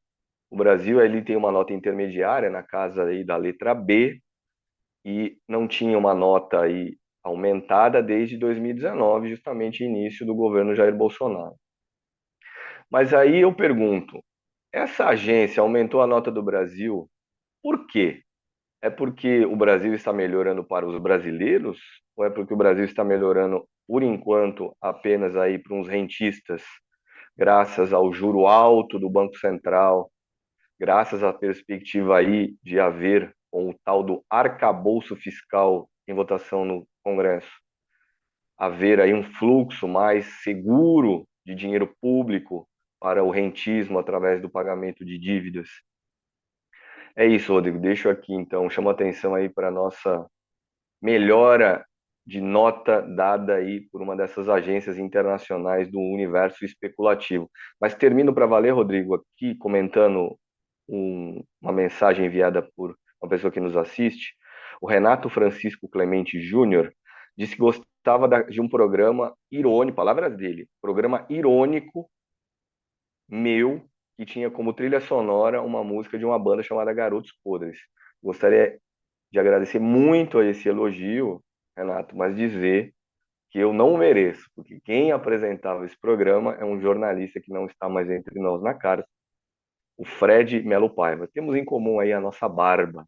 O Brasil ele tem uma nota intermediária na casa aí da letra B e não tinha uma nota aí aumentada desde 2019, justamente início do governo Jair Bolsonaro. Mas aí eu pergunto, essa agência aumentou a nota do Brasil, por quê? É porque o Brasil está melhorando para os brasileiros? Ou é porque o Brasil está melhorando, por enquanto, apenas aí para uns rentistas, graças ao juro alto do Banco Central, graças à perspectiva aí de haver com o tal do arcabouço fiscal em votação no Congresso, haver aí um fluxo mais seguro de dinheiro público para o rentismo através do pagamento de dívidas? É isso, Rodrigo. Deixo aqui, então, chamo a atenção aí para a nossa melhora de nota dada aí por uma dessas agências internacionais do universo especulativo. Mas termino para valer, Rodrigo, aqui comentando uma mensagem enviada por uma pessoa que nos assiste. O Renato Francisco Clemente Júnior disse que gostava de um programa irônico, palavras dele, programa irônico meu, que tinha como trilha sonora uma música de uma banda chamada Garotos Podres. Gostaria de agradecer muito a esse elogio, Renato, mas dizer que eu não mereço, porque quem apresentava esse programa é um jornalista que não está mais entre nós na cara, o Fred Melo Paiva. Temos em comum aí a nossa barba.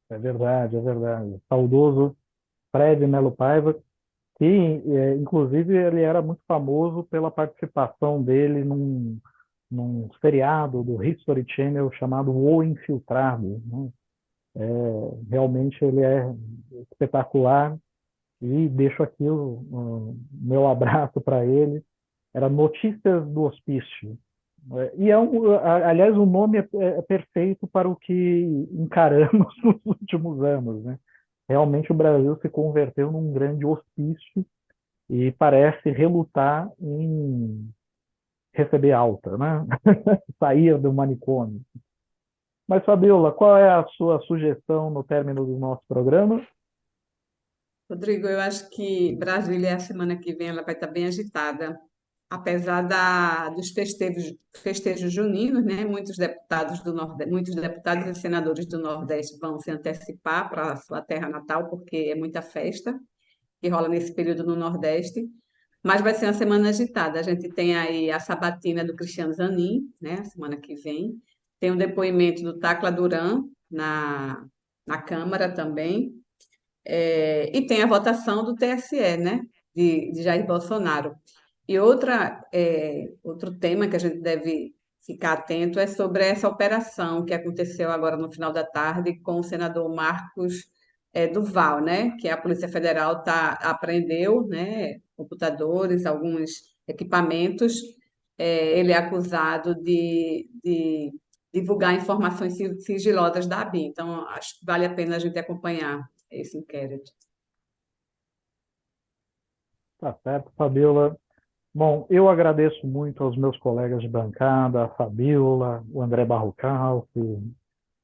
É verdade, é verdade. Saudoso Fred Melo Paiva, que inclusive ele era muito famoso pela participação dele num seriado do History Channel chamado O Infiltrado, né? Realmente ele é espetacular e deixo aqui o meu abraço para ele. Era Notícias do Hospício. E aliás, o nome é perfeito para o que encaramos nos últimos anos, né? Realmente o Brasil se converteu num grande hospício e parece relutar em receber alta, né? Sair do manicômio. Mas, Fabiola, qual é a sua sugestão no término do nosso programa? Rodrigo, eu acho que Brasília, a semana que vem, ela vai estar bem agitada. Apesar dos festejos juninos, né? Muitos deputados e senadores do Nordeste vão se antecipar para a sua terra natal, porque é muita festa que rola nesse período no Nordeste. Mas vai ser uma semana agitada. A gente tem aí a sabatina do Cristiano Zanin, né? Semana que vem. Tem o depoimento do Tacla Duran na Câmara também. E tem a votação do TSE, né? De Jair Bolsonaro. E outro tema que a gente deve ficar atento é sobre essa operação que aconteceu agora no final da tarde com o senador Marcos Duval, né? Que a Polícia Federal apreendeu, né? Computadores, alguns equipamentos. Ele é acusado de divulgar informações sigilosas da ABIN. Então, acho que vale a pena a gente acompanhar esse inquérito. Tá certo, Fabiola. Bom, eu agradeço muito aos meus colegas de bancada, a Fabiola, o André Barrocal, que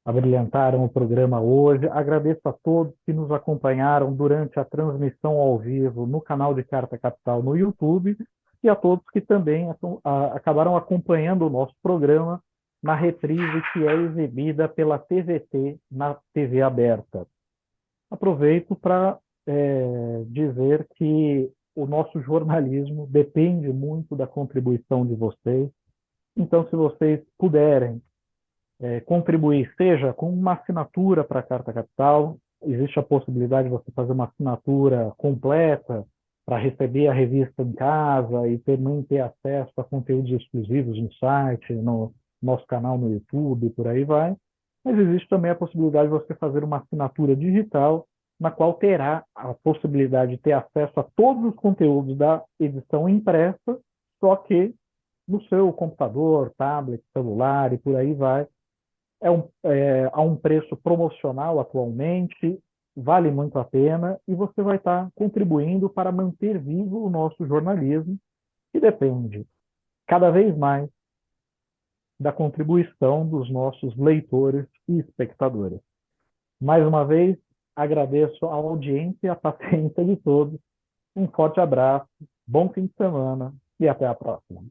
abrilhantaram o programa hoje. Agradeço a todos que nos acompanharam durante a transmissão ao vivo no canal de Carta Capital no YouTube e a todos que também acabaram acompanhando o nosso programa na reprise que é exibida pela TVT na TV aberta. Aproveito para dizer que o nosso jornalismo depende muito da contribuição de vocês. Então, se vocês puderem contribuir, seja com uma assinatura para a Carta Capital, existe a possibilidade de você fazer uma assinatura completa para receber a revista em casa e também ter acesso a conteúdos exclusivos no site, no nosso canal no YouTube, por aí vai. Mas existe também a possibilidade de você fazer uma assinatura digital, na qual terá a possibilidade de ter acesso a todos os conteúdos da edição impressa, só que no seu computador, tablet, celular e por aí vai. A um preço promocional atualmente, vale muito a pena e você vai estar contribuindo para manter vivo o nosso jornalismo, que depende cada vez mais da contribuição dos nossos leitores e espectadores. Mais uma vez, agradeço a audiência e a paciência de todos. Um forte abraço, bom fim de semana e até a próxima.